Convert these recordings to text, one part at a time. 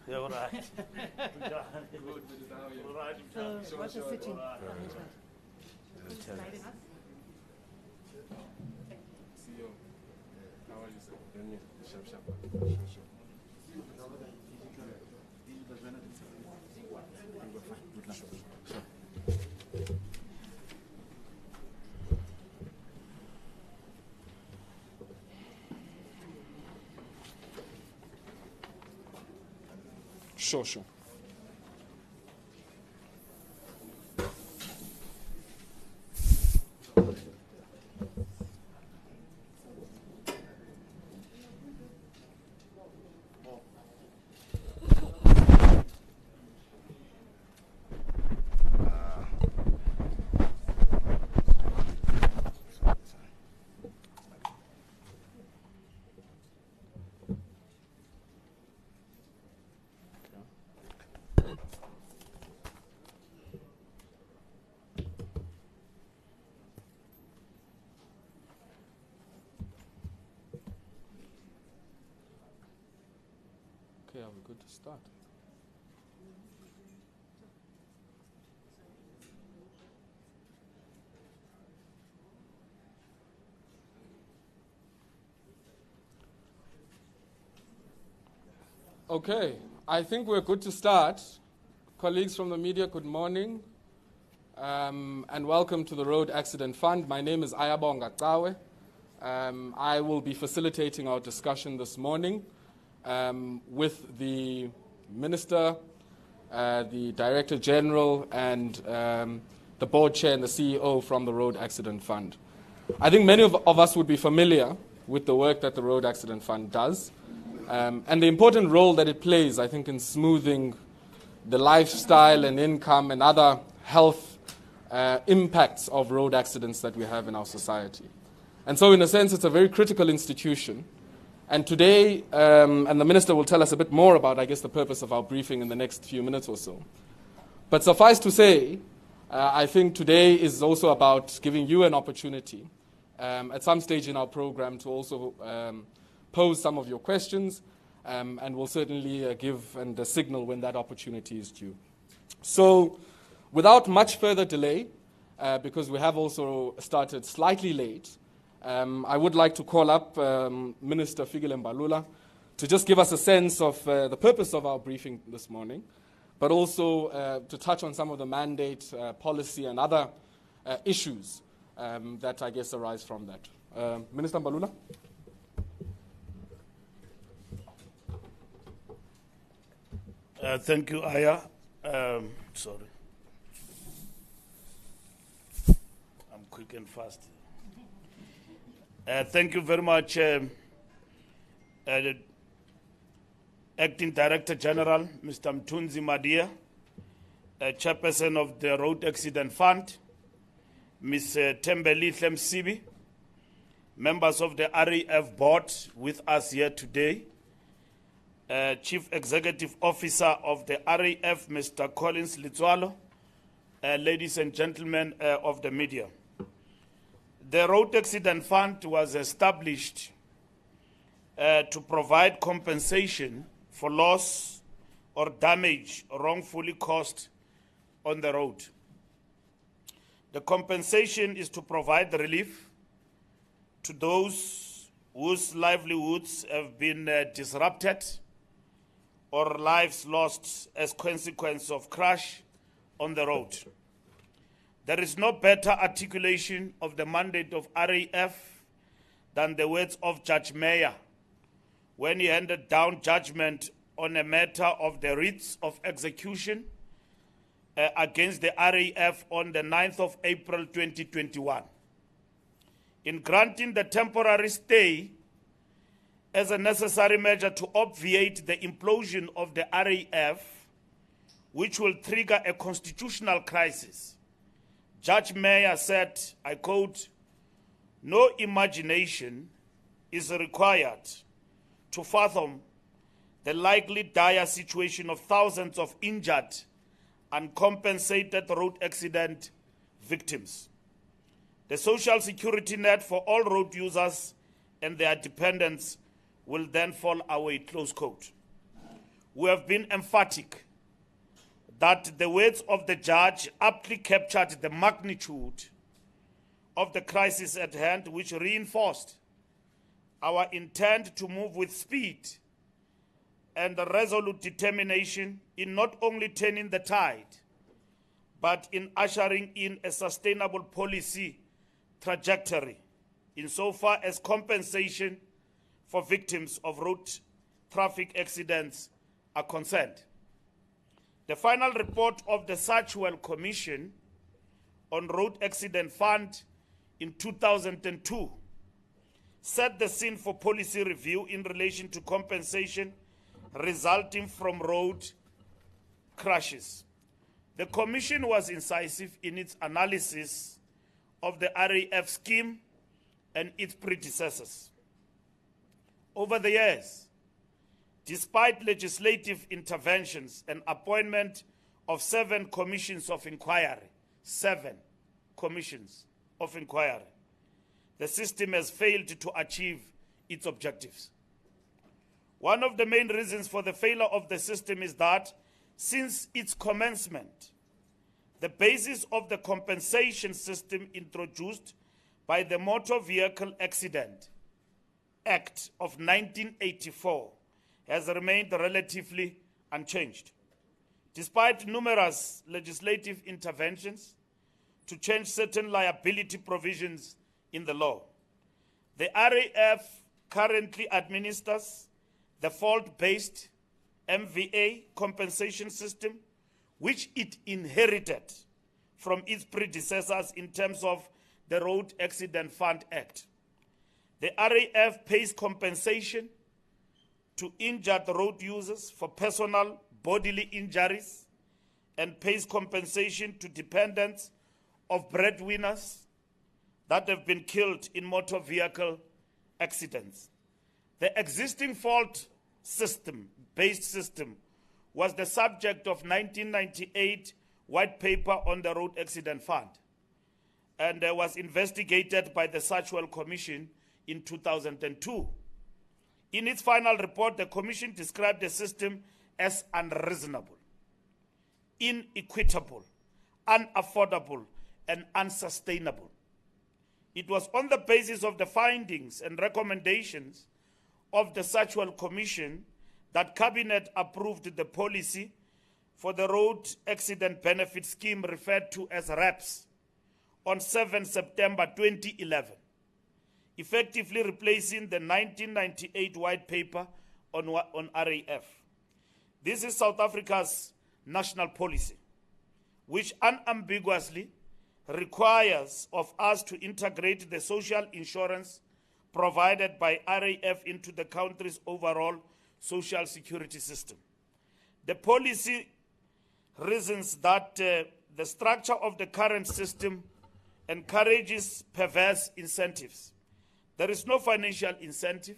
Yeah, all right. So, what's the sitting arrangement? CEO, how are you, sir? Sure. Okay, are we good to start? Okay, I think we're good to start. Colleagues from the media, good morning, and welcome to the Road Accident Fund. My name is Ayabonga Cawe. I will be facilitating our discussion this morning with the Minister, the Director General, and the Board Chair and the CEO from the Road Accident Fund. I think many of us would be familiar with the work that the Road Accident Fund does and the important role that it plays, I think, in smoothing the lifestyle and income and other health impacts of road accidents that we have in our society. And so, in a sense, it's a very critical institution. And today, and the Minister will tell us a bit more about, I guess, the purpose of our briefing in the next few minutes or so. But suffice to say, I think today is also about giving you an opportunity at some stage in our program to also pose some of your questions, and we'll certainly give and signal when that opportunity is due. So, without much further delay, because we have also started slightly late, I would like to call up Minister Fikile Mbalula to just give us a sense of the purpose of our briefing this morning, but also to touch on some of the mandate, policy, and other issues that I guess arise from that. Minister Mbalula. Thank you, Aya. Sorry. I'm quick and fast. Thank you very much, Acting Director General, Mr. Mthunzi Madia, Chairperson of the Road Accident Fund, Ms. Thembelihle Msibi, members of the RAF board with us here today, Chief Executive Officer of the RAF, Mr. Collins Litswalo, ladies and gentlemen of the media. The Road Accident Fund was established to provide compensation for loss or damage wrongfully caused on the road. The compensation is to provide relief to those whose livelihoods have been disrupted or lives lost as consequence of crash on the road. There is no better articulation of the mandate of RAF than the words of Judge Meyer when he handed down judgment on a matter of the writs of execution against the RAF on the 9th of April 2021. In granting the temporary stay as a necessary measure to obviate the implosion of the RAF, which will trigger a constitutional crisis, Judge Meyer said, I quote, "No imagination is required to fathom the likely dire situation of thousands of injured, uncompensated road accident victims. The social security net for all road users and their dependents will then fall away," close quote. we have been emphatic that the words of the judge aptly captured the magnitude of the crisis at hand, which reinforced our intent to move with speed and a resolute determination in not only turning the tide, but in ushering in a sustainable policy trajectory insofar as compensation for victims of road traffic accidents are concerned. The final report of the Saturn Commission on Road Accident Fund in 2002 set the scene for policy review in relation to compensation resulting from road crashes. The Commission was incisive in its analysis of the RAF scheme and its predecessors. Over the years, despite legislative interventions and appointment of 7 commissions of inquiry, 7 commissions of inquiry, the system has failed to achieve its objectives. One of the main reasons for the failure of the system is that since its commencement, the basis of the compensation system introduced by the Motor Vehicle Accident Act of 1984 has remained relatively unchanged. Despite numerous legislative interventions to change certain liability provisions in the law, the RAF currently administers the fault-based MVA compensation system, which it inherited from its predecessors in terms of the Road Accident Fund Act. The RAF pays compensation to injured road users for personal bodily injuries and pays compensation to dependents of breadwinners that have been killed in motor vehicle accidents. The existing fault-based system was the subject of 1998 White Paper on the Road Accident Fund and was investigated by the Saturn Commission in 2002. In its final report, the Commission described the system as unreasonable, inequitable, unaffordable, and unsustainable. It was on the basis of the findings and recommendations of the Saturn Commission that Cabinet approved the policy for the Road Accident Benefit Scheme referred to as RAPS on 7 September 2011, effectively replacing the 1998 White Paper on RAF. This is South Africa's national policy, which unambiguously requires of us to integrate the social insurance provided by RAF into the country's overall social security system. The policy reasons that the structure of the current system encourages perverse incentives. There is no financial incentive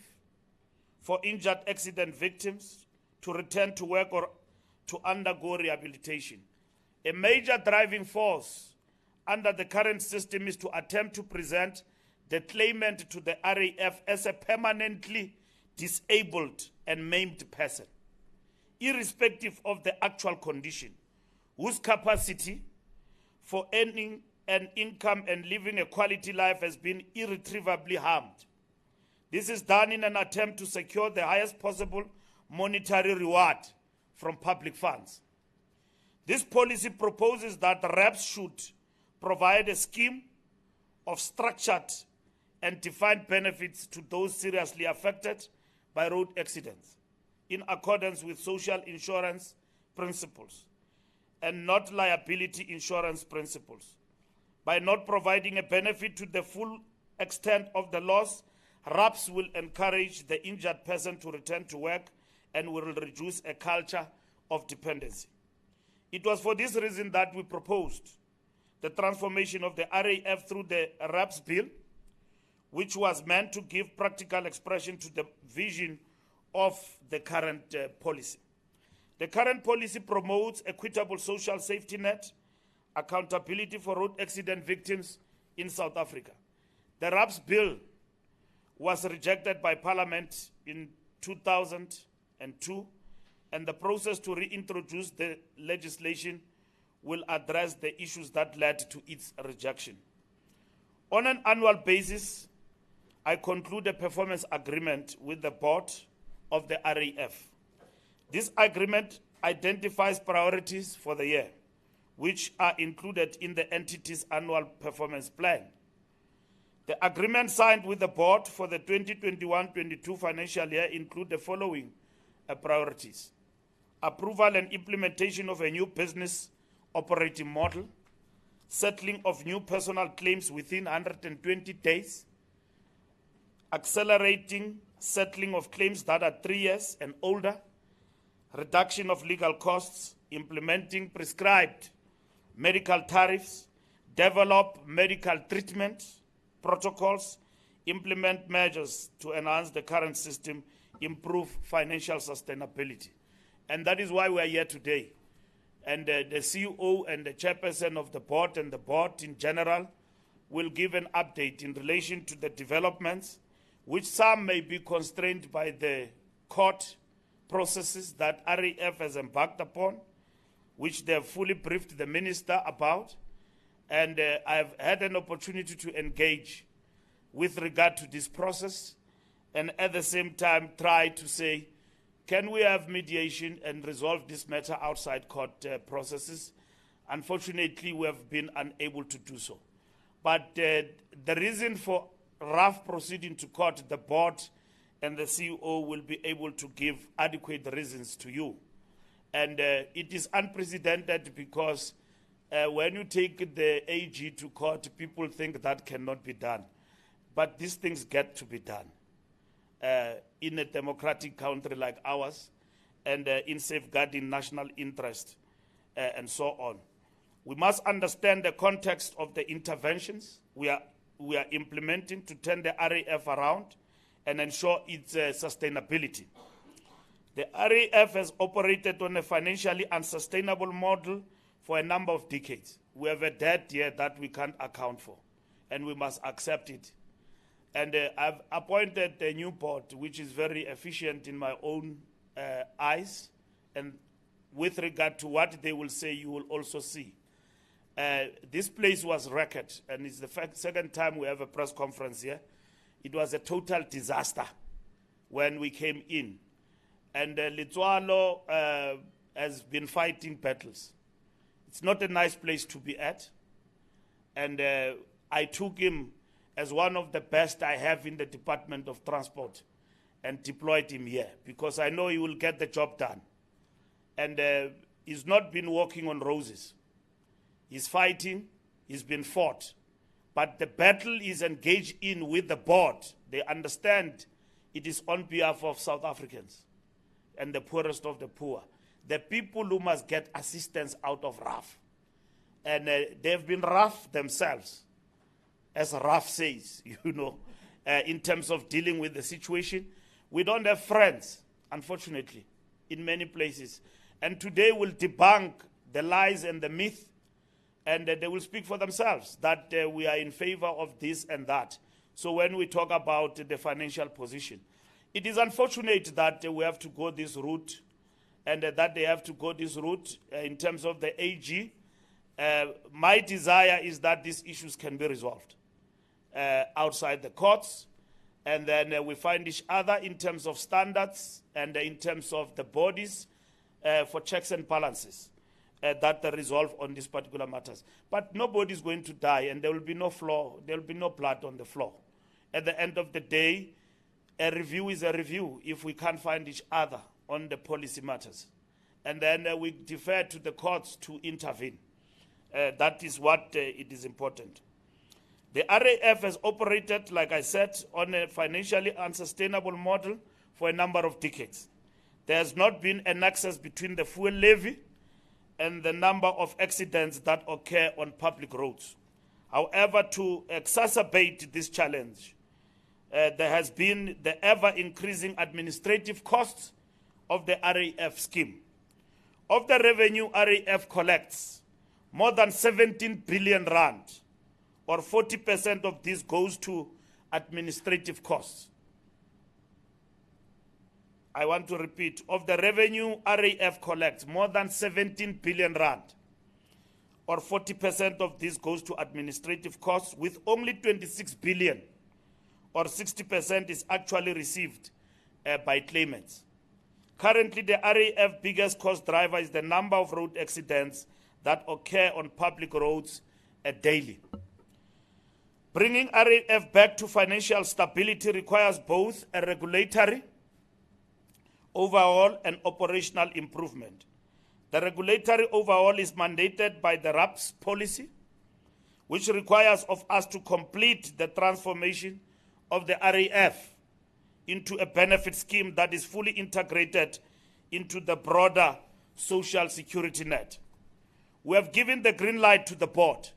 for injured accident victims to return to work or to undergo rehabilitation. A major driving force under the current system is to attempt to present the claimant to the RAF as a permanently disabled and maimed person, irrespective of the actual condition, whose capacity for earning an income and living a quality life has been irretrievably harmed. This is done in an attempt to secure the highest possible monetary reward from public funds. This policy proposes that RAPs should provide a scheme of structured and defined benefits to those seriously affected by road accidents in accordance with social insurance principles and not liability insurance principles. By not providing a benefit to the full extent of the loss, RAPs will encourage the injured person to return to work and will reduce a culture of dependency. It was for this reason that we proposed the transformation of the RAF through the RAPs bill, which was meant to give practical expression to the vision of the current policy. The current policy promotes equitable social safety net, accountability for road accident victims in South Africa. The RAPs bill was rejected by Parliament in 2002 and the process to reintroduce the legislation will address the issues that led to its rejection. On an annual basis, I conclude a performance agreement with the board of the RAF. This agreement identifies priorities for the year, which are included in the entity's annual performance plan. The agreement signed with the board for the 2021-22 financial year include the following priorities: approval and implementation of a new business operating model, settling of new personal claims within 120 days, accelerating settling of claims that are 3 years and older, reduction of legal costs, implementing prescribed medical tariffs, develop medical treatment protocols, implement measures to enhance the current system, improve financial sustainability. And that is why we are here today. And the CEO and the chairperson of the board and the board in general will give an update in relation to the developments, which some may be constrained by the court processes that RAF has embarked upon, which they have fully briefed the minister about. And I've had an opportunity to engage with regard to this process, and at the same time try to say, can we have mediation and resolve this matter outside court processes? Unfortunately, we have been unable to do so. But the reason for Raf proceeding to court, the board and the CEO will be able to give adequate reasons to you. And it is unprecedented because when you take the AG to court, people think that cannot be done. But these things get to be done in a democratic country like ours, and in safeguarding national interest and so on. We must understand the context of the interventions we are implementing to turn the RAF around and ensure its sustainability. The RAF has operated on a financially unsustainable model for a number of decades. We have a debt here that we can't account for, and we must accept it. And I've appointed a new board, which is very efficient in my own eyes, and with regard to what they will say, you will also see. This place was wrecked, and it's the second time we have a press conference here. It was a total disaster when we came in. And Letswalo has been fighting battles. It's not a nice place to be at. And I took him as one of the best I have in the Department of Transport and deployed him here because I know he will get the job done. And he's not been walking on roses. He's fighting, he's been fought. But the battle is engaged in with the board. They understand it is on behalf of South Africans and the poorest of the poor. The people who must get assistance out of Raf. And they've been rough themselves, as Raf says, in terms of dealing with the situation. We don't have friends, unfortunately, in many places. And today we'll debunk the lies and the myth, and they will speak for themselves that we are in favor of this and that. So when we talk about the financial position, it is unfortunate that we have to go this route, and that they have to go this route in terms of the AG. My desire is that these issues can be resolved outside the courts, and then we find each other in terms of standards and in terms of the bodies for checks and balances that resolve on these particular matters. But nobody is going to die, and there will be no floor, there will be no blood on the floor. At the end of the day, a review is a review if we can't find each other on the policy matters. And then we defer to the courts to intervene. That is what it is important. The RAF has operated, like I said, on a financially unsustainable model for a number of decades. There has not been a nexus between the fuel levy and the number of accidents that occur on public roads. However, to exacerbate this challenge, there has been the ever-increasing administrative costs of the RAF scheme. Of the revenue RAF collects, more than 17 billion rand, or 40% of this goes to administrative costs. I want to repeat, of the revenue RAF collects, more than 17 billion rand, or 40% of this goes to administrative costs, with only 26 billion, or 60% is actually received by claimants. Currently, the RAF biggest cost driver is the number of road accidents that occur on public roads daily. Bringing RAF back to financial stability requires both a regulatory overhaul and operational improvement. The regulatory overhaul is mandated by the RAPS policy, which requires of us to complete the transformation of the RAF into a benefit scheme that is fully integrated into the broader social security net. We have given the green light to the board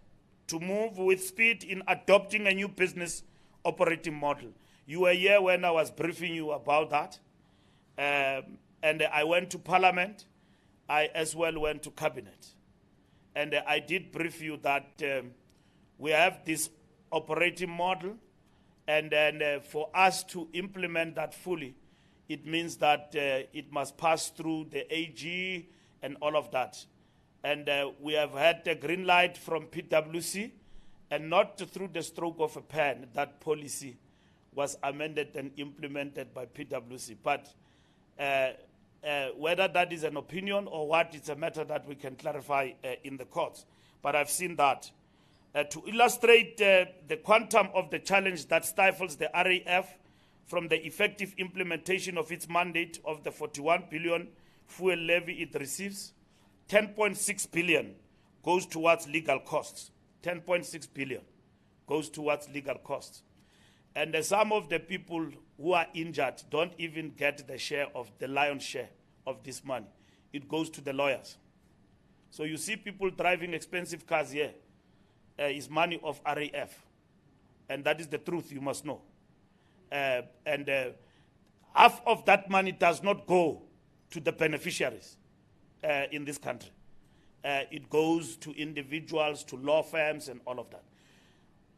to move with speed in adopting a new business operating model. You were here when I was briefing you about that. And I went to Parliament. I as well went to Cabinet. And I did brief you that we have this operating model, and then for us to implement that fully, it means that it must pass through the AG and all of that. And we have had the green light from PwC, and not through the stroke of a pen. That policy was amended and implemented by PwC. But whether that is an opinion or what, it's a matter that we can clarify in the courts. But I've seen that. To illustrate the quantum of the challenge that stifles the RAF from the effective implementation of its mandate of the 41 billion fuel levy it receives, 10.6 billion goes towards legal costs. 10.6 billion goes towards legal costs. And some of the people who are injured don't even get the share of the lion's share of this money. It goes to the lawyers. So you see people driving expensive cars here. Is money of RAF. And that is the truth, you must know. And half of that money does not go to the beneficiaries in this country. It goes to individuals, to law firms, and all of that.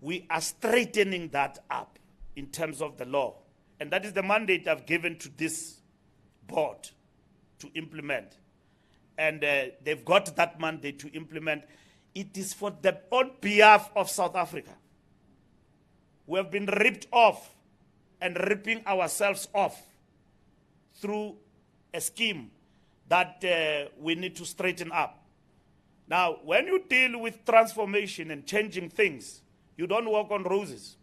We are straightening that up in terms of the law. And that is the mandate I've given to this board to implement. And they've got that mandate to implement. It is for the on behalf of South Africa. We have been ripped off and ripping ourselves off through a scheme that we need to straighten up. Now, when you deal with transformation and changing things, you don't walk on roses.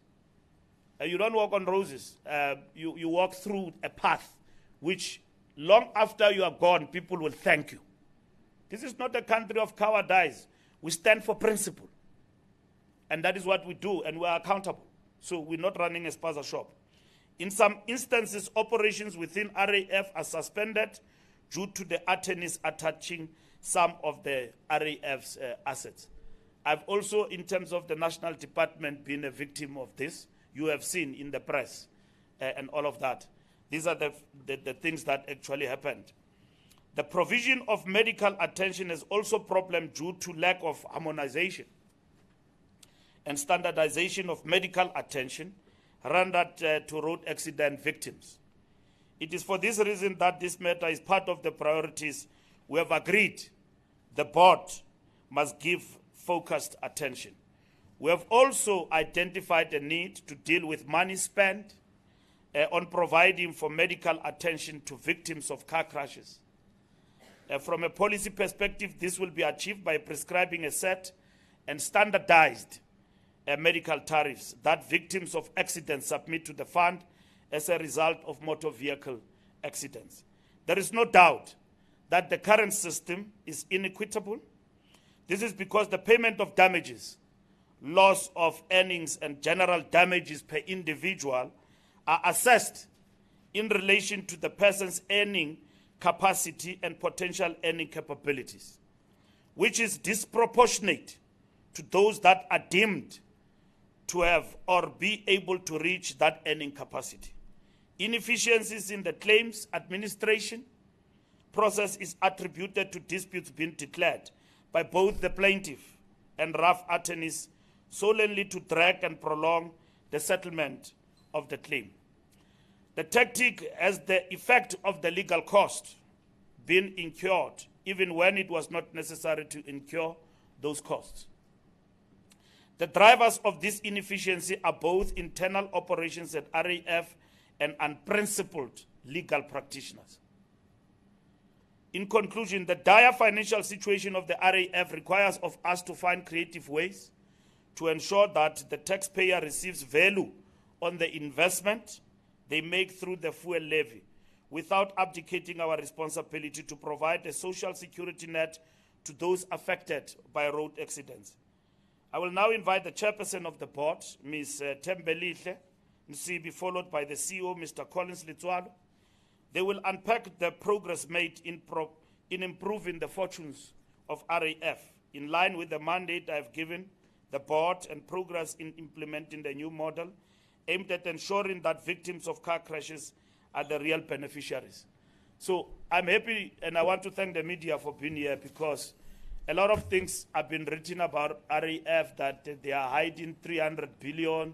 You don't walk on roses. You walk through a path which, long after you are gone, people will thank you. This is not a country of cowardice. We stand for principle. And that is what we do, and we are accountable. So we're not running a spaza shop. In some instances, operations within RAF are suspended due to the attorneys attaching some of the RAF's assets. I've also, in terms of the National Department, been a victim of this. You have seen in the press and all of that. These are the things that actually happened. The provision of medical attention is also a problem due to lack of harmonization and standardization of medical attention rendered to road accident victims. It is for this reason that this matter is part of the priorities we have agreed the board must give focused attention. We have also identified a need to deal with money spent on providing for medical attention to victims of car crashes. From a policy perspective, this will be achieved by prescribing a set and standardized medical tariffs that victims of accidents submit to the fund as a result of motor vehicle accidents. There is no doubt that the current system is inequitable. This is because the payment of damages, loss of earnings, and general damages per individual are assessed in relation to the person's earning capacity and potential earning capabilities, which is disproportionate to those that are deemed to have or be able to reach that earning capacity. Inefficiencies in the claims administration process is attributed to disputes being declared by both the plaintiff and RAF attorneys solely to drag and prolong the settlement of the claim. The tactic has the effect of the legal cost being incurred, even when it was not necessary to incur those costs. The drivers of this inefficiency are both internal operations at RAF and unprincipled legal practitioners. In conclusion, the dire financial situation of the RAF requires of us to find creative ways to ensure that the taxpayer receives value on the investment they make through the fuel levy, without abdicating our responsibility to provide a social security net to those affected by road accidents. I will now invite the chairperson of the board, Ms. Thembelihle Msibi, followed by the CEO, Mr. Collins Letswalo. They will unpack the progress made in improving the fortunes of RAF, in line with the mandate I have given the board, and progress in implementing the new model aimed at ensuring that victims of car crashes are the real beneficiaries. So I'm happy, and I want to thank the media for being here, because a lot of things have been written about RAF, that they are hiding 300 billion,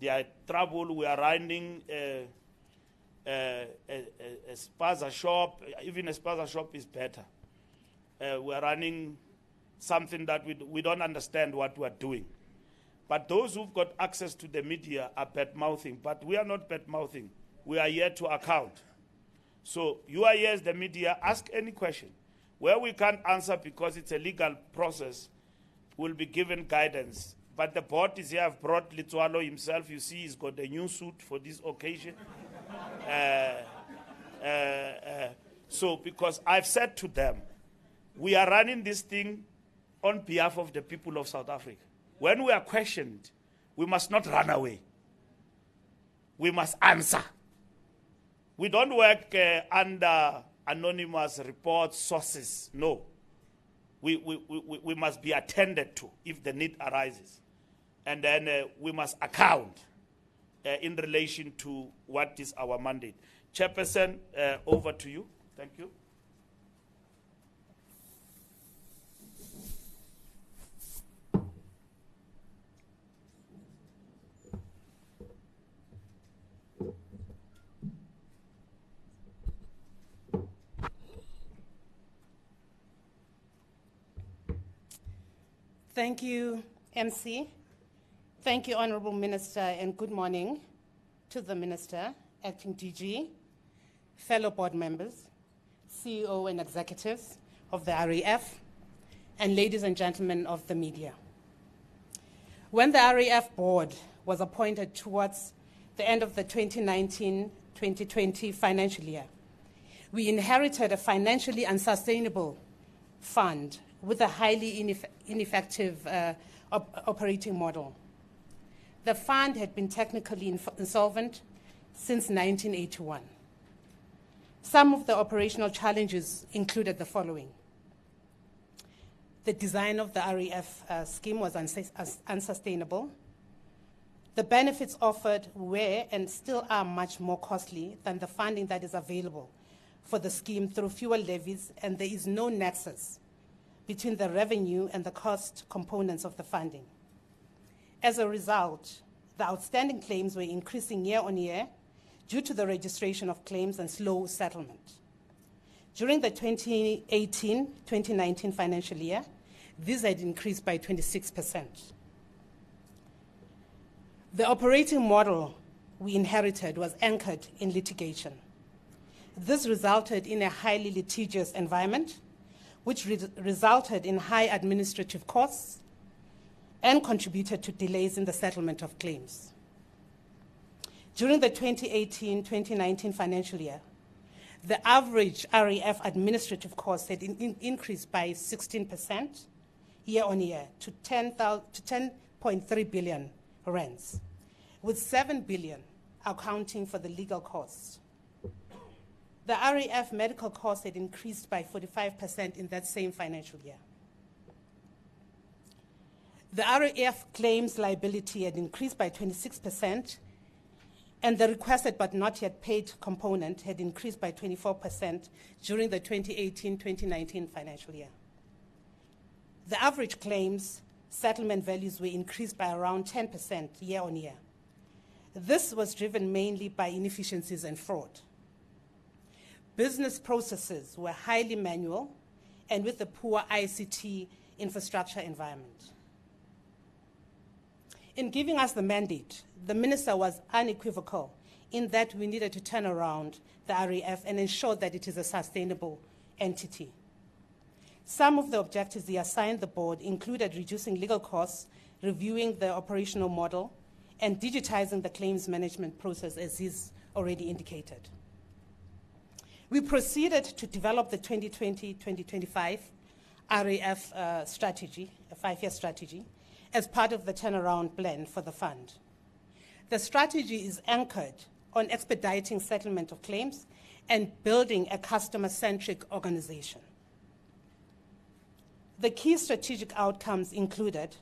they are trouble, we are running a spaza shop. Even a spaza shop is better. We are running something that we don't understand what we are doing. But those who've got access to the media are bad-mouthing. But we are not bad-mouthing. We are here to account. So you are here as the media. Ask any question. Where we can't answer because it's a legal process, we'll be given guidance. But the board is here. I've brought Letswalo himself. You see, he's got a new suit for this occasion. So because I've said to them, we are running this thing on behalf of the people of South Africa. When we are questioned, we must not run away. We must answer. We don't work under anonymous reports, sources. No. We must be attended to if the need arises. And then we must account in relation to what is our mandate. Chairperson, over to you. Thank you. Thank you, MC. Thank you, Honorable Minister, and good morning to the Minister, Acting DG, fellow board members, CEO and executives of the RAF, and ladies and gentlemen of the media. When the RAF board was appointed towards the end of the 2019-2020 financial year, we inherited a financially unsustainable fund with a highly ineffective operating model. The fund had been technically insolvent since 1981. Some of the operational challenges included the following. The design of the RAF scheme was unsustainable. The benefits offered were and still are much more costly than the funding that is available for the scheme through fuel levies, and there is no nexus between the revenue and the cost components of the funding. As a result, the outstanding claims were increasing year on year due to the registration of claims and slow settlement. During the 2018-2019 financial year, these had increased by 26%. The operating model we inherited was anchored in litigation. This resulted in a highly litigious environment, which resulted in high administrative costs and contributed to delays in the settlement of claims. During the 2018-2019 financial year, the average RAF administrative costs had increased by 16% year on year to 10.3 billion rands, with 7 billion accounting for the legal costs. The RAF medical costs had increased by 45% in that same financial year. The RAF claims liability had increased by 26%, and the requested but not yet paid component had increased by 24% during the 2018-2019 financial year. The average claims settlement values were increased by around 10% year on year. This was driven mainly by inefficiencies and fraud. Business processes were highly manual and with a poor ICT infrastructure environment. In giving us the mandate, the minister was unequivocal in that we needed to turn around the RAF and ensure that it is a sustainable entity. Some of the objectives he assigned the board included reducing legal costs, reviewing the operational model, and digitizing the claims management process, as he's already indicated. We proceeded to develop the 2020-2025 RAF strategy, a 5-year strategy, as part of the turnaround plan for the fund. The strategy is anchored on expediting settlement of claims and building a customer-centric organization. The key strategic outcomes included,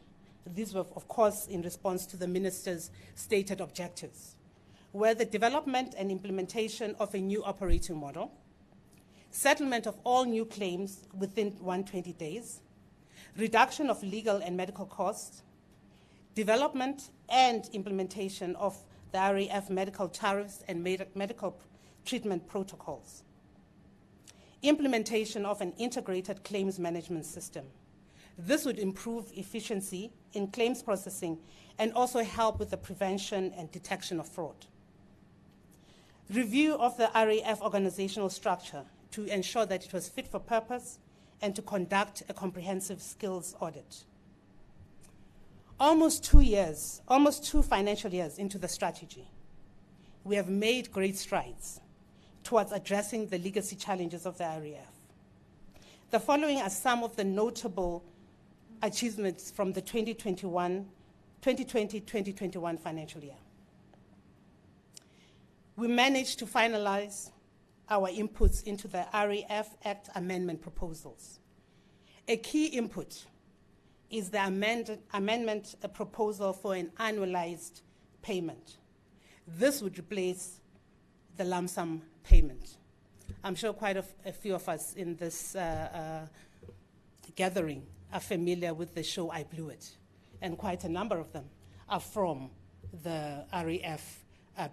these were of course in response to the minister's stated objectives, were the development and implementation of a new operating model, settlement of all new claims within 120 days, reduction of legal and medical costs, development and implementation of the RAF medical tariffs and medical treatment protocols, implementation of an integrated claims management system. This would improve efficiency in claims processing and also help with the prevention and detection of fraud. Review of the RAF organizational structure to ensure that it was fit for purpose and to conduct a comprehensive skills audit. Almost 2 financial years into the strategy, we have made great strides towards addressing the legacy challenges of the RAF. The following are some of the notable achievements from the 2020-2021 financial year. We managed to finalize our inputs into the RAF Act amendment proposals. A key input is the amendment proposal for an annualized payment. This would replace the lump sum payment. I'm sure quite a few of us in this gathering are familiar with the show I Blew It, and quite a number of them are from the RAF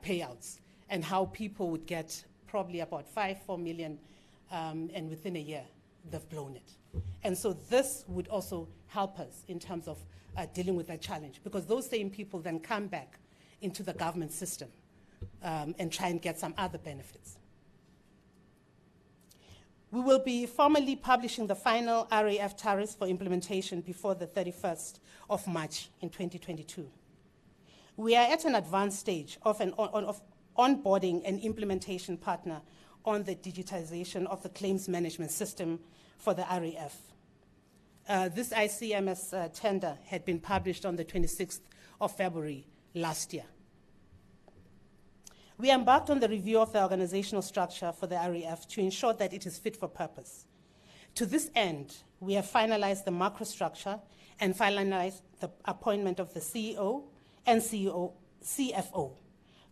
payouts, and how people would get probably about 4 million, and within a year, they've blown it. And so this would also help us in terms of dealing with that challenge, because those same people then come back into the government system and try and get some other benefits. We will be formally publishing the final RAF tariffs for implementation before the 31st of March in 2022. We are at an advanced stage of onboarding an implementation partner on the digitization of the claims management system for the RAF. This ICMS tender had been published on the 26th of February last year. We embarked on the review of the organizational structure for the RAF to ensure that it is fit for purpose. To this end, we have finalized the macro structure and finalized the appointment of the CEO and CFO,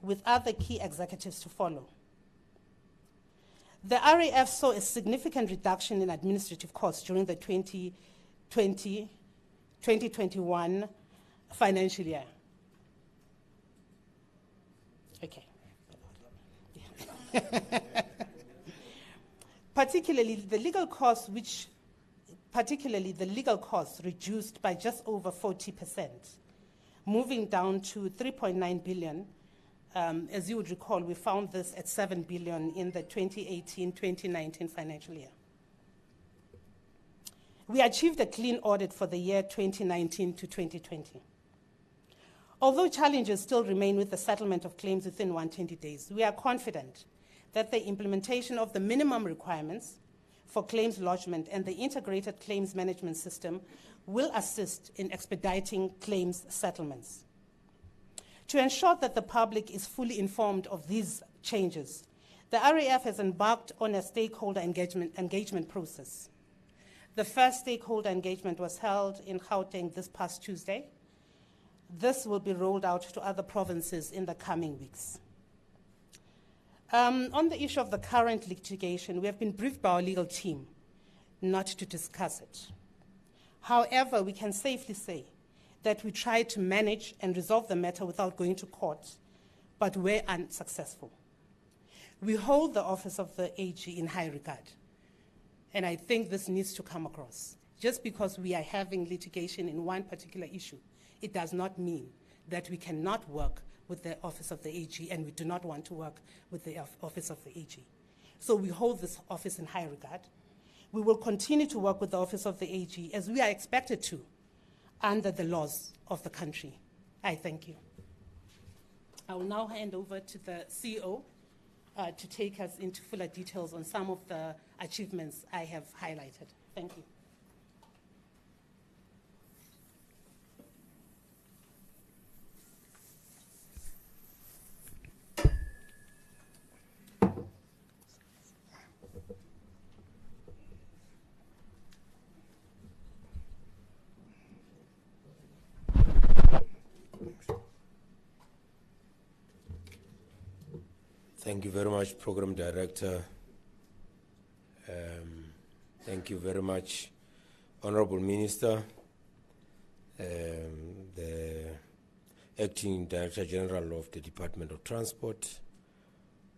with other key executives to follow. The RAF saw a significant reduction in administrative costs during the 2020-2021 financial year. Okay. Particularly the legal costs reduced by just over 40%, moving down to 3.9 billion. As you would recall, we found this at 7 billion in the 2018-2019 financial year. We achieved a clean audit for the year 2019 to 2020. Although challenges still remain with the settlement of claims within 120 days, we are confident that the implementation of the minimum requirements for claims lodgement and the integrated claims management system will assist in expediting claims settlements. To ensure that the public is fully informed of these changes, the RAF has embarked on a stakeholder engagement process. The first stakeholder engagement was held in Gauteng this past Tuesday. This will be rolled out to other provinces in the coming weeks. On the issue of the current litigation, we have been briefed by our legal team not to discuss it. However, we can safely say that we tried to manage and resolve the matter without going to court but were unsuccessful. We hold the office of the AG in high regard, and I think this needs to come across. Just because we are having litigation in one particular issue, it does not mean that we cannot work with the office of the AG, and we do not want to work with the office of the AG. So we hold this office in high regard. We will continue to work with the office of the AG as we are expected to under the laws of the country. I thank you. I will now hand over to the CEO to take us into fuller details on some of the achievements I have highlighted. Thank you. Thank you very much, Program Director. Thank you very much, Honorable Minister, the Acting Director General of the Department of Transport,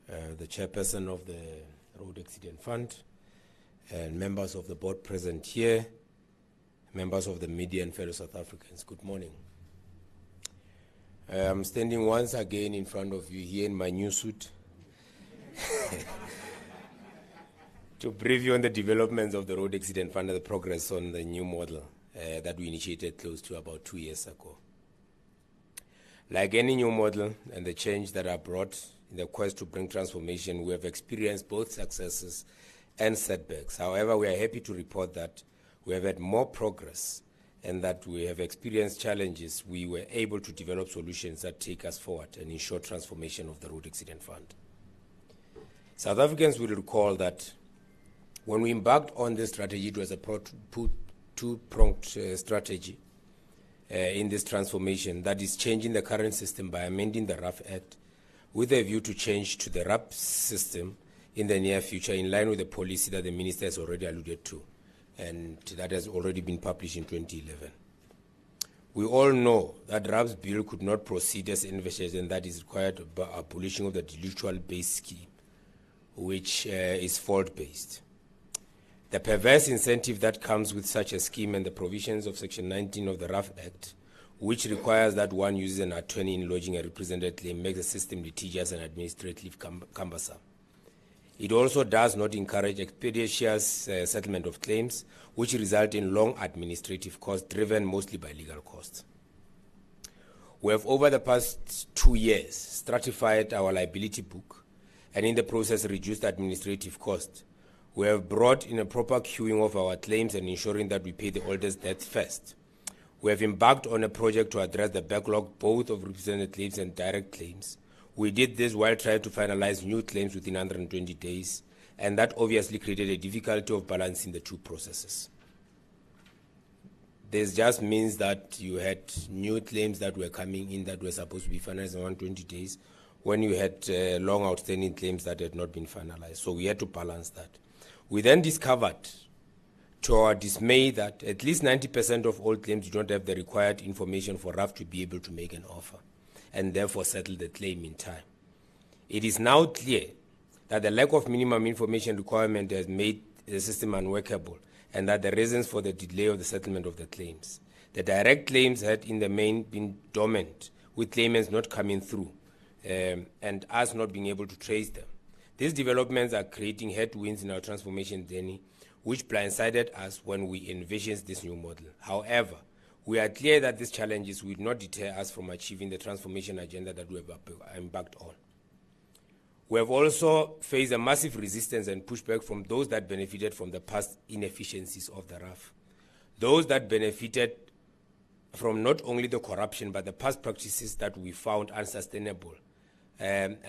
the Chairperson of the Road Accident Fund, and members of the board present here, members of the media and fellow South Africans. Good morning. I'm standing once again in front of you here in my new suit to brief you on the developments of the Road Accident Fund and the progress on the new model that we initiated close to about 2 years ago. Like any new model and the change that are brought in the quest to bring transformation, we have experienced both successes and setbacks. However, we are happy to report that we have had more progress and that we have experienced challenges. We were able to develop solutions that take us forward and ensure transformation of the Road Accident Fund. South Africans will recall that when we embarked on this strategy, it was a two-pronged strategy in this transformation, that is changing the current system by amending the Raf Act with a view to change to the RAP system in the near future, in line with the policy that the Minister has already alluded to, and that has already been published in 2011. We all know that RAP's bill could not proceed as envisaged, and that is required by abolishing of the delictual-based scheme, which is fault-based. The perverse incentive that comes with such a scheme and the provisions of Section 19 of the Raf Act, which requires that one uses an attorney in lodging a represented claim, makes the system litigious and administratively cumbersome. It also does not encourage expeditious settlement of claims, which result in long administrative costs driven mostly by legal costs. We have, over the past 2 years, stratified our liability book and in the process reduced administrative costs. We have brought in a proper queuing of our claims and ensuring that we pay the oldest debts first. We have embarked on a project to address the backlog both of represented claims and direct claims. We did this while trying to finalize new claims within 120 days, and that obviously created a difficulty of balancing the two processes. This just means that you had new claims that were coming in that were supposed to be finalized in 120 days, when you had long outstanding claims that had not been finalized. So we had to balance that. We then discovered, to our dismay, that at least 90% of all claims do not have the required information for RAF to be able to make an offer and therefore settle the claim in time. It is now clear that the lack of minimum information requirement has made the system unworkable and that the reasons for the delay of the settlement of the claims. The direct claims had in the main been dormant, with claimants not coming through and us not being able to trace them. These developments are creating headwinds in our transformation journey, which blindsided us when we envisioned this new model. However, we are clear that these challenges will not deter us from achieving the transformation agenda that we have embarked on. We have also faced a massive resistance and pushback from those that benefited from the past inefficiencies of the RAF. Those that benefited from not only the corruption but the past practices that we found unsustainable,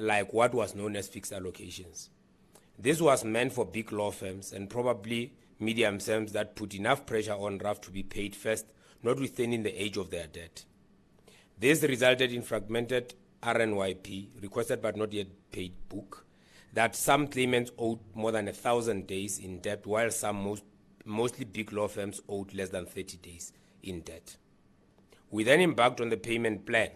like what was known as fixed allocations. This was meant for big law firms and probably medium firms that put enough pressure on RAF to be paid first, notwithstanding the age of their debt. This resulted in fragmented RNYP, requested but not yet paid book, that some claimants owed more than 1,000 days in debt, while some, mostly big law firms, owed less than 30 days in debt. We then embarked on the payment plan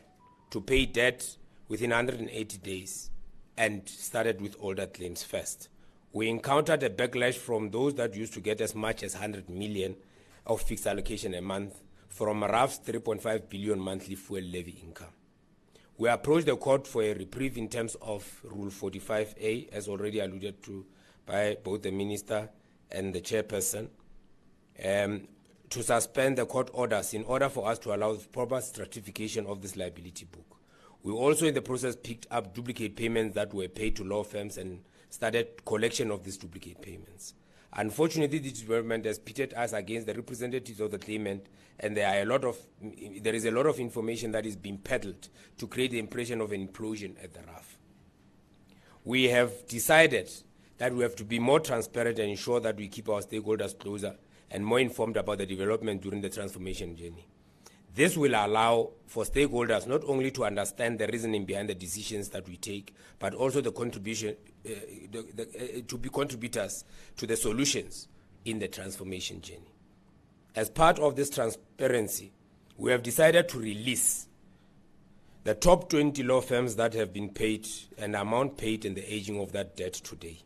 to pay debt within 180 days and started with older claims first. We encountered a backlash from those that used to get as much as 100 million of fixed allocation a month from Raf's 3.5 billion monthly fuel levy income. We approached the court for a reprieve in terms of Rule 45A, as already alluded to by both the minister and the chairperson, to suspend the court orders in order for us to allow proper stratification of this liability book. We also in the process picked up duplicate payments that were paid to law firms and started collection of these duplicate payments. Unfortunately, this development has pitted us against the representatives of the claimant, and there is a lot of information that is being peddled to create the impression of an implosion at the RAF. We have decided that we have to be more transparent and ensure that we keep our stakeholders closer and more informed about the development during the transformation journey. This will allow for stakeholders not only to understand the reasoning behind the decisions that we take, but also the contribution to be contributors to the solutions in the transformation journey. As part of this transparency, we have decided to release the top 20 law firms that have been paid and the amount paid and the aging of that debt today.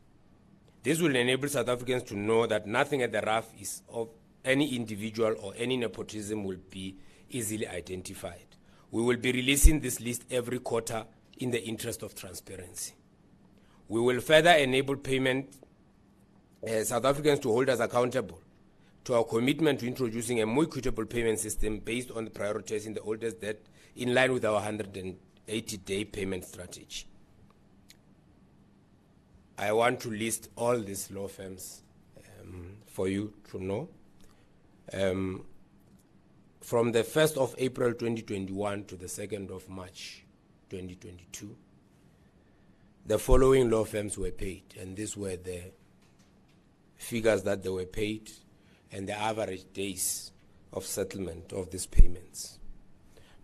This will enable South Africans to know that nothing at the RAF is of any individual or any nepotism will be easily identified. We will be releasing this list every quarter in the interest of transparency. We will further enable South Africans to hold us accountable to our commitment to introducing a more equitable payment system based on prioritizing the oldest debt in line with our 180-day payment strategy. I want to list all these law firms for you to know. From the 1st of April 2021 to the 2nd of March 2022, the following law firms were paid, and these were the figures that they were paid and the average days of settlement of these payments.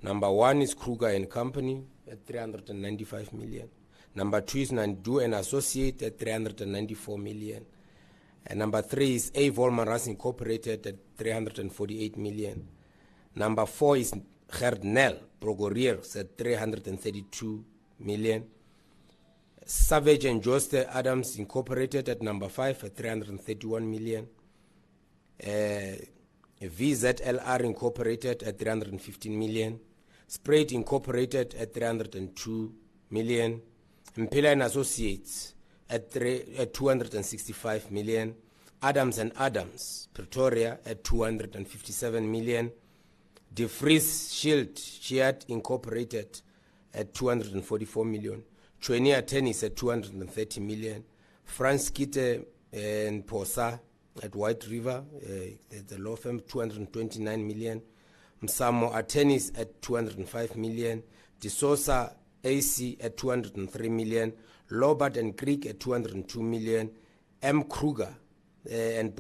Number 1 is Kruger and Company at 395 million. Number 2 is Nandu and Associate at 394 million. And number 3 is A. Volmaras Incorporated at 348 million. Number 4 is Gerdnel Progoriers at 332 million. Savage and Joste Adams Incorporated at number 5 at 331 million. VZLR Incorporated at 315 million. Sprayed Incorporated at 302 million. Mpila and Associates at 265 million. Adams and Adams Pretoria at 257 million. De Vries Shield Incorporated at 244 million. Chwenia Tennis at 230 million. Franz Kitte and Posa at White River, the law firm, 229 million. Msamo Attorneys at 205 million. De Sosa AC at 203 million. Lobart and Creek at 202 million. M. Kruger and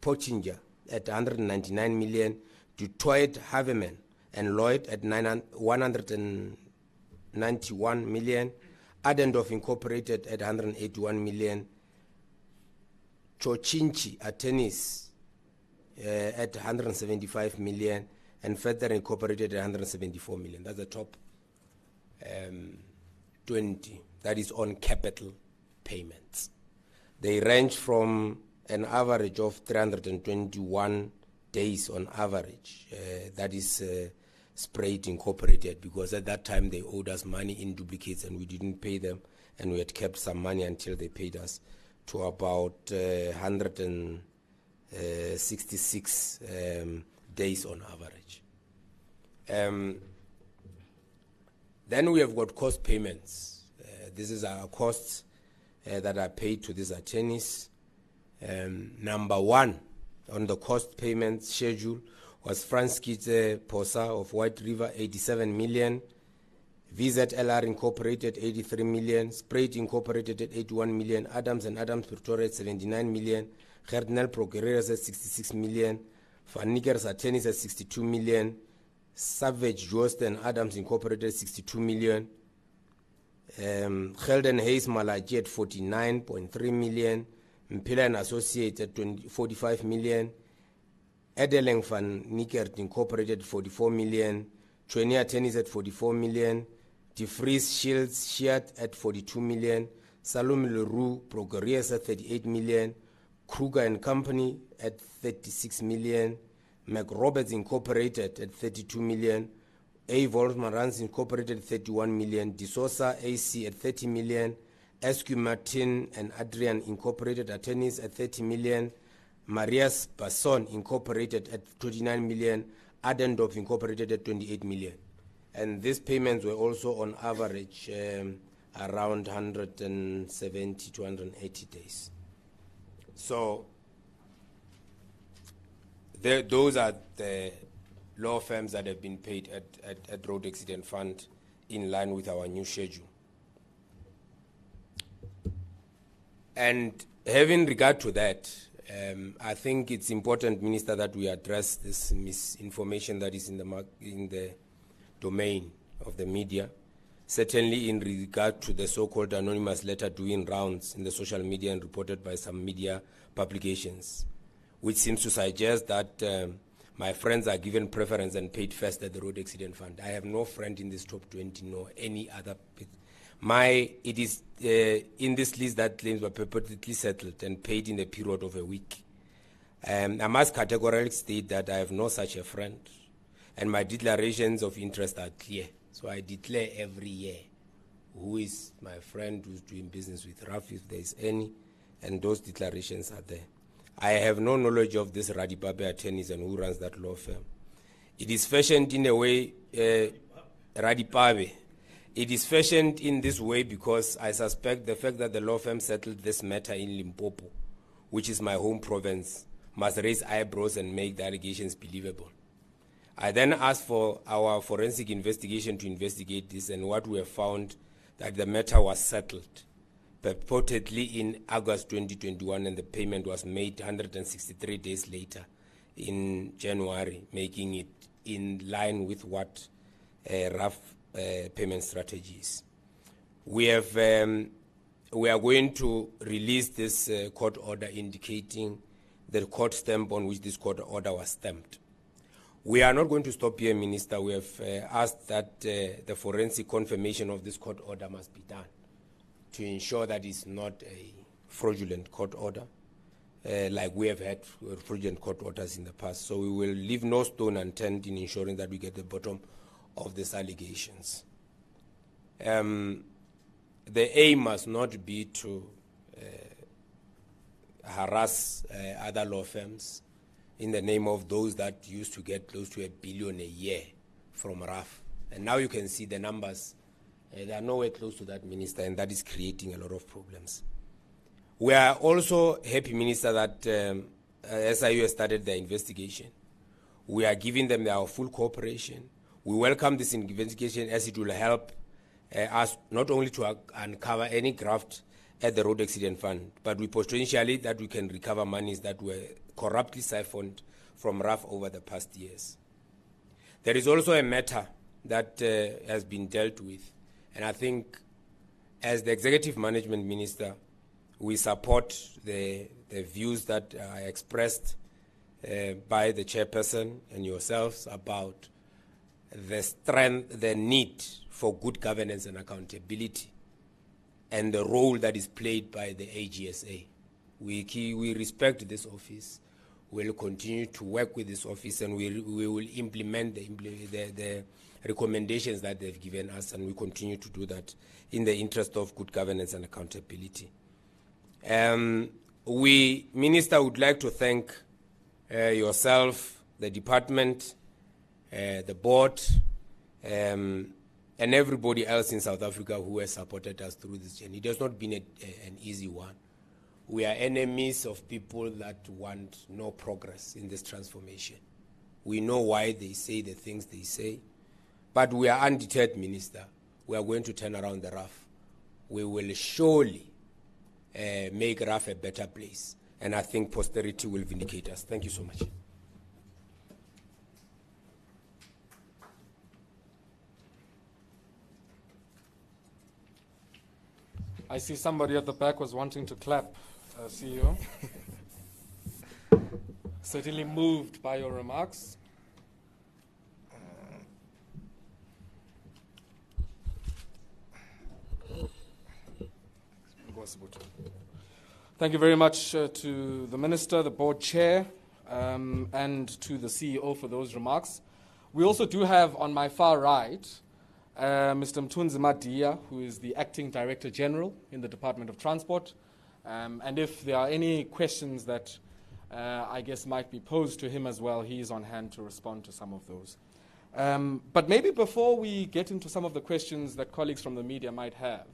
Pochinger at 199 million. Detroit Haveman and Lloyd at 191 million. Adendorf Incorporated at 181 million. Chochinchi Attorneys at 175 million. And Federer Incorporated at 174 million. That's the top 20. That is on capital payments. They range from an average of 321 days on average. That is Sprayed Incorporated, because at that time they owed us money in duplicates and we didn't pay them, and we had kept some money until they paid us, to about 166 days on average. Then we have got cost payments. This is our costs that are paid to these attorneys. Number 1 on the cost payment schedule was Franz Kitze Posa of White River, 87 million. VZLR Incorporated, 83 million. Sprayed Incorporated at 81 million. Adams and Adams Pretoria at 79 million. Gerdnel Procurators at 66 million. Van Nickers Attorneys at 62 million. Savage Jost and Adams Incorporated, 62 million. Gelden Hayes Malachi at 49.3 million. Mpila and Associates at 45 million. Edeleng Van Nickert Incorporated, 44 million. Chwenia Attorneys at 44 million. DeVries Shields Sheard at 42 million, Salome Leroux Progress at 38 million, Kruger and Company at 36 million, McRoberts Incorporated at 32 million, A. Volksmarans Incorporated 31 million, DeSosa AC at 30 million, SQ Martin and Adrian Incorporated Attorneys at 30 million, Marias Basson Incorporated at 29 million, Adendorf Incorporated at 28 million. And these payments were also on average around 170 to 180 days. So those are the law firms that have been paid at Road Accident Fund in line with our new schedule. And having regard to that, I think it's important, Minister, that we address this misinformation that is in the domain of the media, certainly in regard to the so-called anonymous letter doing rounds in the social media and reported by some media publications, which seems to suggest that my friends are given preference and paid first at the Road Accident Fund. I have no friend in this top 20, nor any other. It is in this list that claims were purportedly settled and paid in a period of a week. I must categorically state that I have no such a friend, and my declarations of interest are clear. So I declare every year who is my friend who's doing business with Raf, if there is any, and those declarations are there. I have no knowledge of this Radipabe Attorneys and who runs that law firm. It is fashioned in a way, Radipabe. It is fashioned in this way because I suspect the fact that the law firm settled this matter in Limpopo, which is my home province, must raise eyebrows and make the allegations believable. I then asked for our forensic investigation to investigate this, and what we have found that the matter was settled purportedly in August 2021, and the payment was made 163 days later in January, making it in line with what Raf payment strategies. We are going to release this court order indicating the court stamp on which this court order was stamped. We are not going to stop here, Minister. We have asked that the forensic confirmation of this court order must be done to ensure that it's not a fraudulent court order, like we have had fraudulent court orders in the past. So we will leave no stone unturned in ensuring that we get the bottom of these allegations. The aim must not be to harass other law firms in the name of those that used to get close to $1 billion a year from Raf. And now you can see the numbers. They are nowhere close to that, Minister, and that is creating a lot of problems. We are also happy, Minister, that SIU has started their investigation. We are giving them our full cooperation. We welcome this investigation as it will help us not only to uncover any graft at the Road Accident Fund, but we potentially that we can recover monies that were corruptly siphoned from Raf over the past years. There is also a matter that has been dealt with, and I think as the Executive Management Minister, we support the views that are expressed by the chairperson and yourselves about the need for good governance and accountability, and the role that is played by the AGSA. We respect this office. We'll continue to work with this office, and we will implement the recommendations that they've given us, and we continue to do that in the interest of good governance and accountability. We, Minister, would like to thank yourself, the department, the board, and everybody else in South Africa who has supported us through this journey. It has not been an easy one. We are enemies of people that want no progress in this transformation. We know why they say the things they say, but we are undeterred, Minister. We are going to turn around the Raf. We will surely make Raf a better place, and I think posterity will vindicate us. Thank you so much. I see somebody at the back was wanting to clap, CEO. Certainly moved by your remarks. Thank you very much to the Minister, the Board Chair, and to the CEO for those remarks. We also do have on my far right Mr. Mthunzi Madia, who is the Acting Director General in the Department of Transport. And if there are any questions that I guess might be posed to him as well, he is on hand to respond to some of those. But maybe before we get into some of the questions that colleagues from the media might have,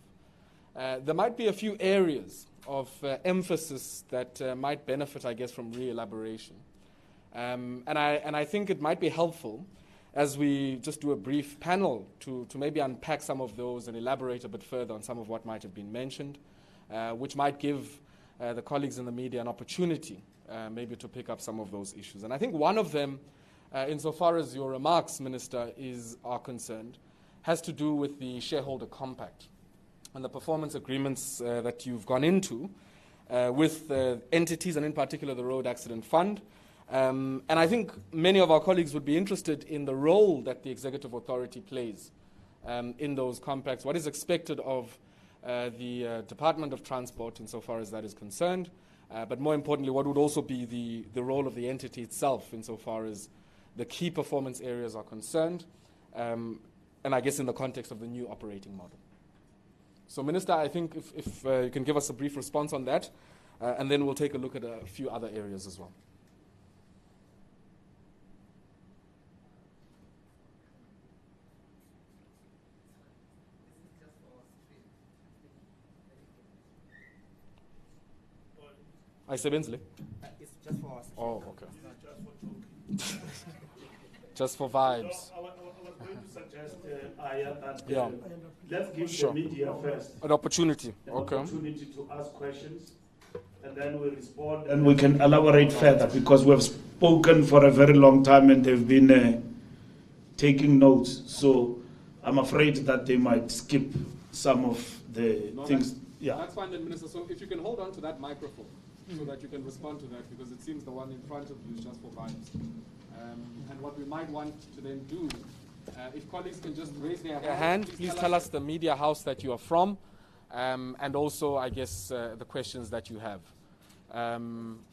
there might be a few areas of emphasis that might benefit, I guess, from re-elaboration. And I think it might be helpful as we just do a brief panel to maybe unpack some of those and elaborate a bit further on some of what might have been mentioned, which might give the colleagues in the media an opportunity maybe to pick up some of those issues. And I think one of them, insofar as your remarks, Minister, are concerned, has to do with the shareholder compact and the performance agreements that you've gone into with entities, and in particular the Road Accident Fund. And I think many of our colleagues would be interested in the role that the Executive Authority plays in those compacts. What is expected of the Department of Transport insofar as that is concerned? But more importantly, what would also be the role of the entity itself insofar as the key performance areas are concerned, and I guess in the context of the new operating model. So, Minister, I think if you can give us a brief response on that, and then we'll take a look at a few other areas as well. It's just for us. Oh, okay. Just for vibes. So I was going to suggest, Aya, that Yeah. let's give Sure. the media first An opportunity. an Okay. opportunity to ask questions, and then we'll respond, and we can elaborate further, because we've spoken for a very long time and they've been taking notes. So I'm afraid that they might skip some of the things. Yeah. That's fine then, Minister. So if you can hold on to that microphone so that you can respond to that, because it seems the one in front of you is just for vibes. And what we might want to then do, if colleagues can just raise their hand, please tell us the media house that you are from, and also, I guess, the questions that you have.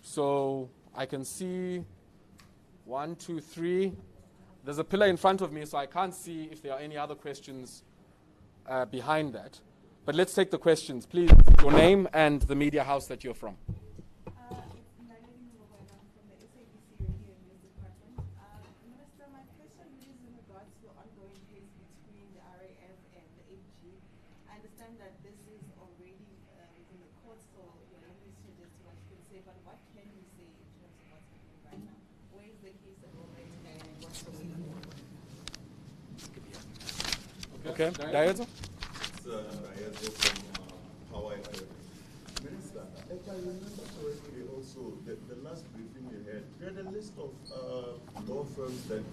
So I can see 1, 2, 3. There's a pillar in front of me, so I can't see if there are any other questions behind that. But let's take the questions. Please, your name and the media house that you're from. Minister, my question is in regards to the ongoing case between the RAF and the AG. I understand that this is already within the courts, so you're not going to suggest too much you can say, but what can you say in terms of what's happening right now? Where is the case at the moment and what's the way forward? Okay, Dayezo? Rayezo from Hawaii. Minister, if I remember correctly also, the last briefing you had a list of law firms that,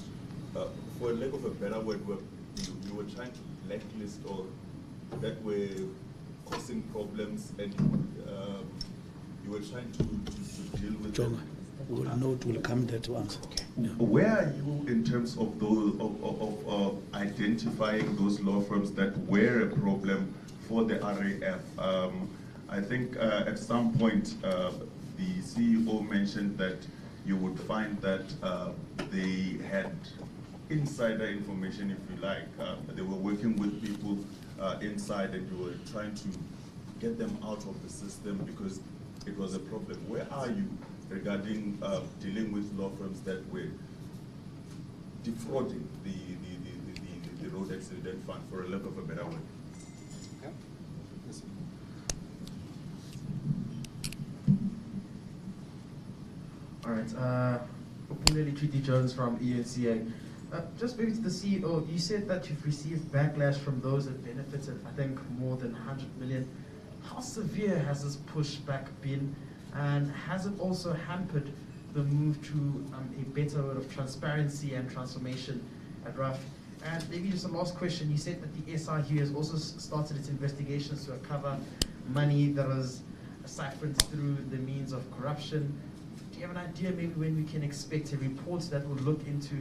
for lack of a better word, you were trying to blacklist or that were causing problems, and you were trying to deal with them. We'll come there to answer. Okay. Yeah. Where are you in terms of those of identifying those law firms that were a problem for the RAF? I think at some point the CEO mentioned that you would find that they had insider information, if you like. They were working with people inside, and you were trying to get them out of the system because it was a problem. Where are you regarding dealing with law firms that were defrauding the Road Accident Fund, for a lack of a better word? Yeah. Yes. All right. Openly Treaty Jones from ENCA. Just maybe to the CEO, you said that you've received backlash from those that benefited, I think, more than 100 million. How severe has this pushback been? And has it also hampered the move to a better word of transparency and transformation at Raf? And maybe just a last question, you said that the SIU has also started its investigations to recover money that was siphoned through the means of corruption. Do you have an idea maybe when we can expect a report that will look into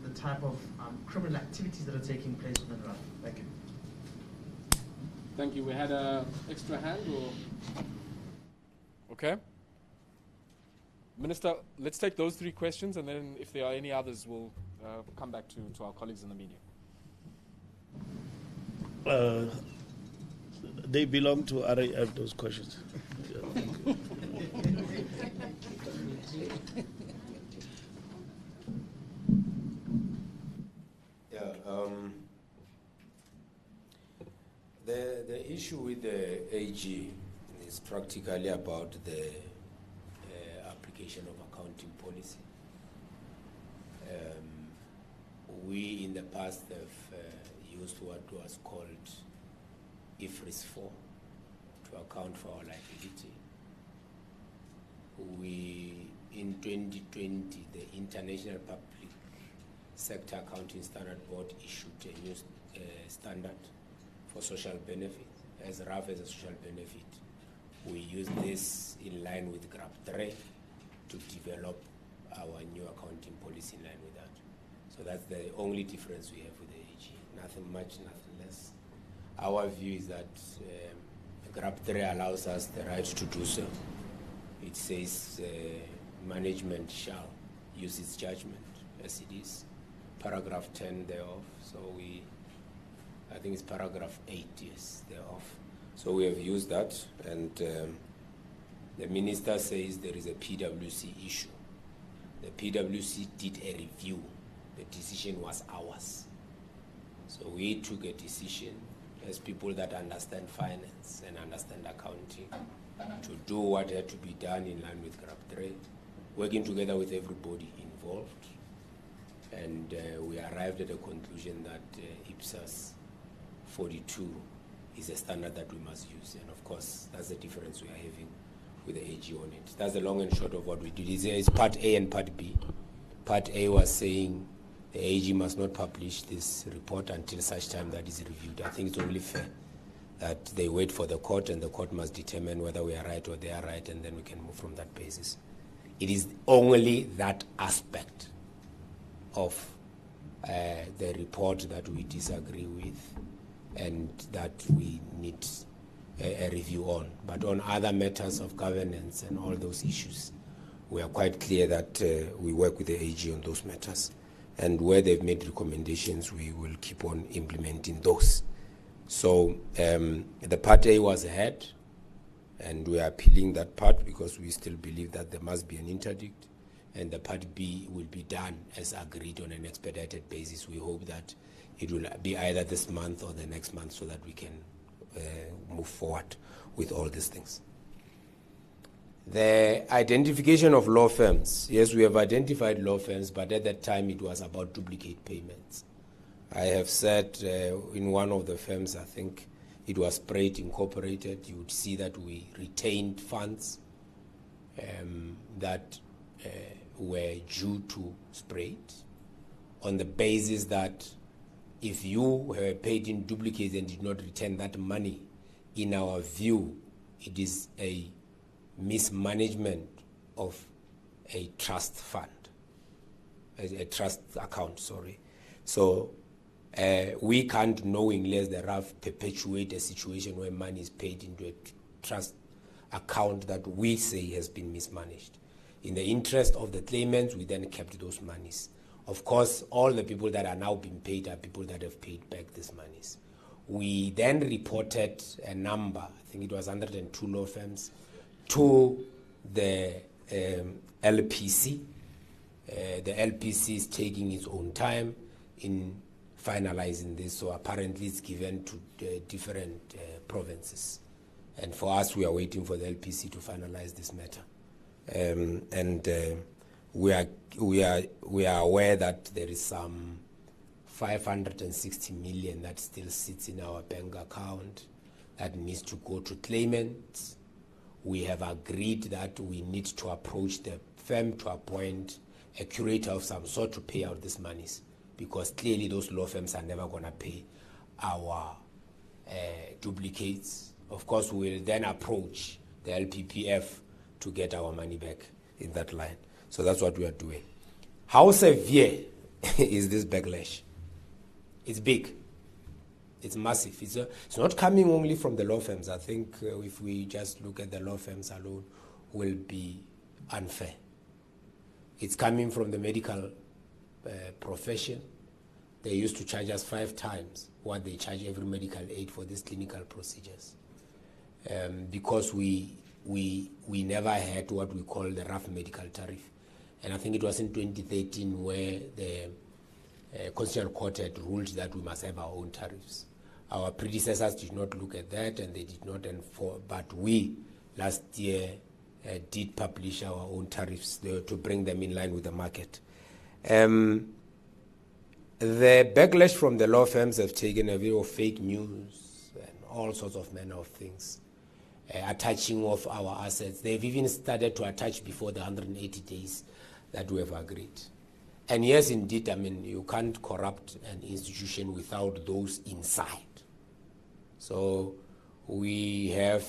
the type of criminal activities that are taking place within Raf? Thank you. Thank you. We had an extra hand, or? Okay. Minister, let's take those 3 questions, and then if there are any others, we'll come back to our colleagues in the media. They belong to RAF, those questions. The issue with the AG is practically about the application of accounting policy. We in the past have used what was called IFRS 4 to account for our liability. In 2020, the International Public Sector Accounting Standard Board issued a new standard for social benefit, as Raf as a social benefit. We use this in line with GRAP 3 to develop our new accounting policy in line with that. So that's the only difference we have with the AG. Nothing much, nothing less. Our view is that GRAP 3 allows us the right to do so. It says management shall use its judgment as it is. Paragraph 10 thereof. So I think it's paragraph 8, yes, thereof. So we have used that, and the minister says there is a PwC issue. The PwC did a review. The decision was ours. So we took a decision as people that understand finance and understand accounting to do what had to be done in line with GRAP 3, working together with everybody involved. And we arrived at a conclusion that IPSAS 42 is a standard that we must use. And of course, that's the difference we are having with the AG on it. That's the long and short of what we did. It's part A and part B. Part A was saying the AG must not publish this report until such time that is reviewed. I think it's only fair that they wait for the court, and the court must determine whether we are right or they are right, and then we can move from that basis. It is only that aspect of the report that we disagree with and that we need a review on. But on other matters of governance and all those issues, we are quite clear that we work with the AG on those matters. And where they've made recommendations, we will keep on implementing those. So the part A was ahead, and we are appealing that part because we still believe that there must be an interdict, and the part B will be done as agreed on an expedited basis. We hope that it will be either this month or the next month so that we can move forward with all these things. The identification of law firms. Yes, we have identified law firms, but at that time it was about duplicate payments. I have said in one of the firms, I think it was Sprite Incorporated, you would see that we retained funds that were due to Sprite on the basis that if you were paid in duplicates and did not return that money, in our view, it is a mismanagement of a trust fund, a trust account, sorry. So we can't knowingly, as the RAF, perpetuate a situation where money is paid into a trust account that we say has been mismanaged. In the interest of the claimants, we then kept those monies. Of course, all the people that are now being paid are people that have paid back these monies. We then reported a number, I think it was 102 law firms, to the LPC. The LPC is taking its own time in finalizing this, so apparently it's given to different provinces. And for us, we are waiting for the LPC to finalize this matter. We are aware that there is some 560 million that still sits in our bank account that needs to go to claimants. We have agreed that we need to approach the firm to appoint a curator of some sort to pay out these monies, because clearly those law firms are never going to pay our duplicates. Of course, we will then approach the LPPF to get our money back in that line. So that's what we are doing. How severe is this backlash? It's big. It's massive. It's not coming only from the law firms. I think if we just look at the law firms alone, will be unfair. It's coming from the medical profession. They used to charge us 5 times what they charge every medical aid for these clinical procedures, because we never had what we call the rough medical tariff. And I think it was in 2013 where the Constitutional Court had ruled that we must have our own tariffs. Our predecessors did not look at that, and they did not enforce, but we last year did publish our own tariffs to bring them in line with the market. The backlash from the law firms have taken a view of fake news and all sorts of manner of things, attaching of our assets. They've even started to attach before the 180 days that we have agreed. And yes, indeed, I mean, you can't corrupt an institution without those inside. So we have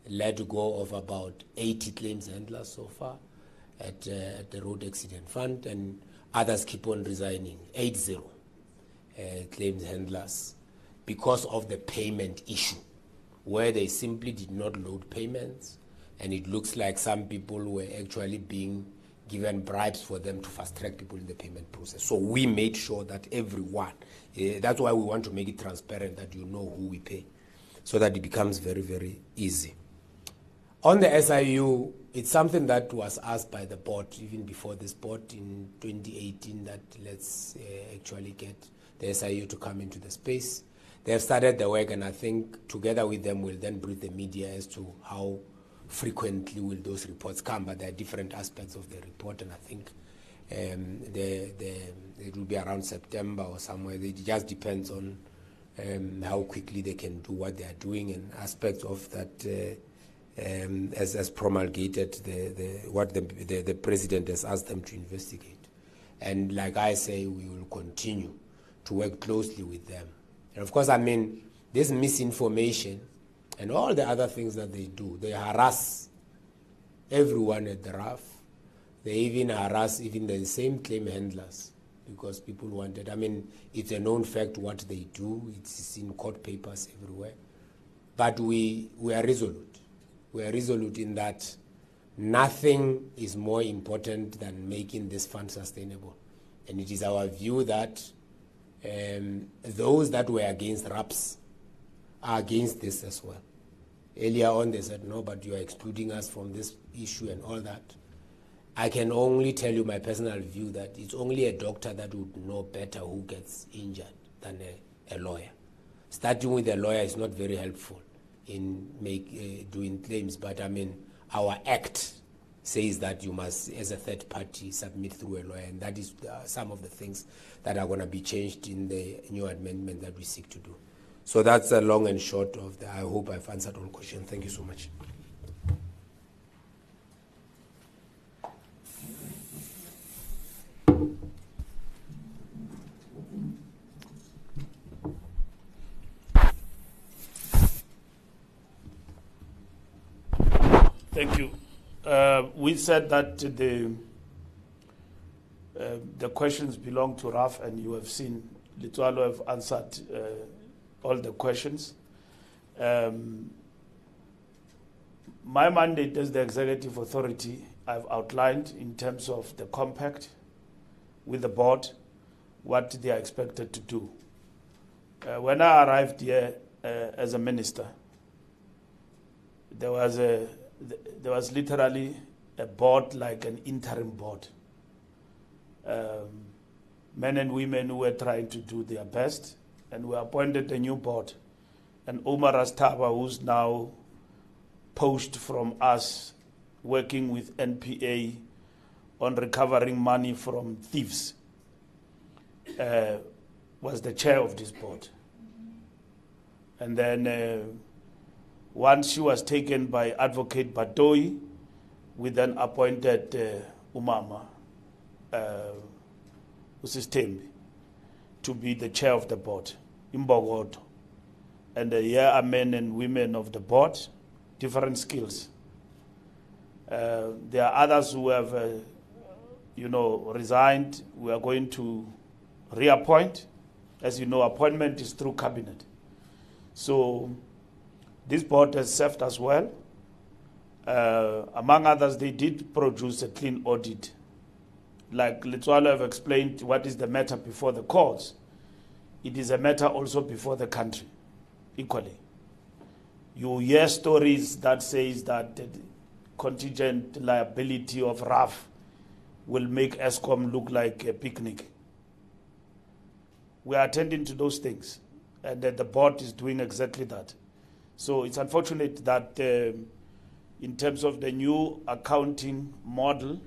let go of about 80 claims handlers so far at the Road Accident Fund, and others keep on resigning, 80 claims handlers, because of the payment issue, where they simply did not load payments, and it looks like some people were actually being given bribes for them to fast-track people in the payment process. So we made sure that everyone, that's why we want to make it transparent, that you know who we pay, so that it becomes very, very easy. On the SIU, it's something that was asked by the board, even before this board in 2018, that let's actually get the SIU to come into the space. They have started the work, and I think together with them we'll then brief the media as to how frequently will those reports come, but there are different aspects of the report, and I think it will be around September or somewhere. It just depends on how quickly they can do what they are doing, and aspects of that as promulgated, what the president has asked them to investigate. And like I say, we will continue to work closely with them. And of course, I mean, this misinformation and all the other things that they do, they harass everyone at the RAF. They even harass even the same claim handlers, because people wanted, I mean, it's a known fact what they do. It's in court papers everywhere. But we are resolute. We are resolute in that nothing is more important than making this fund sustainable. And it is our view that those that were against RAPs are against this as well. Earlier on they said, no, but you are excluding us from this issue and all that. I can only tell you my personal view that it's only a doctor that would know better who gets injured than a lawyer. Starting with a lawyer is not very helpful in doing claims, but I mean, our act says that you must, as a third party, submit through a lawyer, and that is some of the things that are going to be changed in the new amendment that we seek to do. So that's a long and short of I hope I've answered all questions. Thank you so much. Thank you. We said that the questions belong to Raf, and you have seen Litualo have answered all the questions. My mandate as the executive authority, I've outlined in terms of the compact with the board, what they are expected to do. When I arrived here as a minister, there was literally a board, like an interim board. Men and women who were trying to do their best, and we appointed a new board. And Omar Astaba, who's now poached from us, working with NPA on recovering money from thieves, was the chair of this board. And then once she was taken by Advocate Batoi, we then appointed Umama Usistembi to be the chair of the board, Imbogoto. And here are men and women of the board, different skills. There are others who have, resigned. We are going to reappoint. As you know, appointment is through cabinet. So this board has served us well. Among others, they did produce a clean audit. Like Letswalo have explained what is the matter before the courts, it is a matter also before the country, equally. You hear stories that says that the contingent liability of Raf will make ESCOM look like a picnic. We are attending to those things, and the board is doing exactly that. So it's unfortunate that in terms of the new accounting model,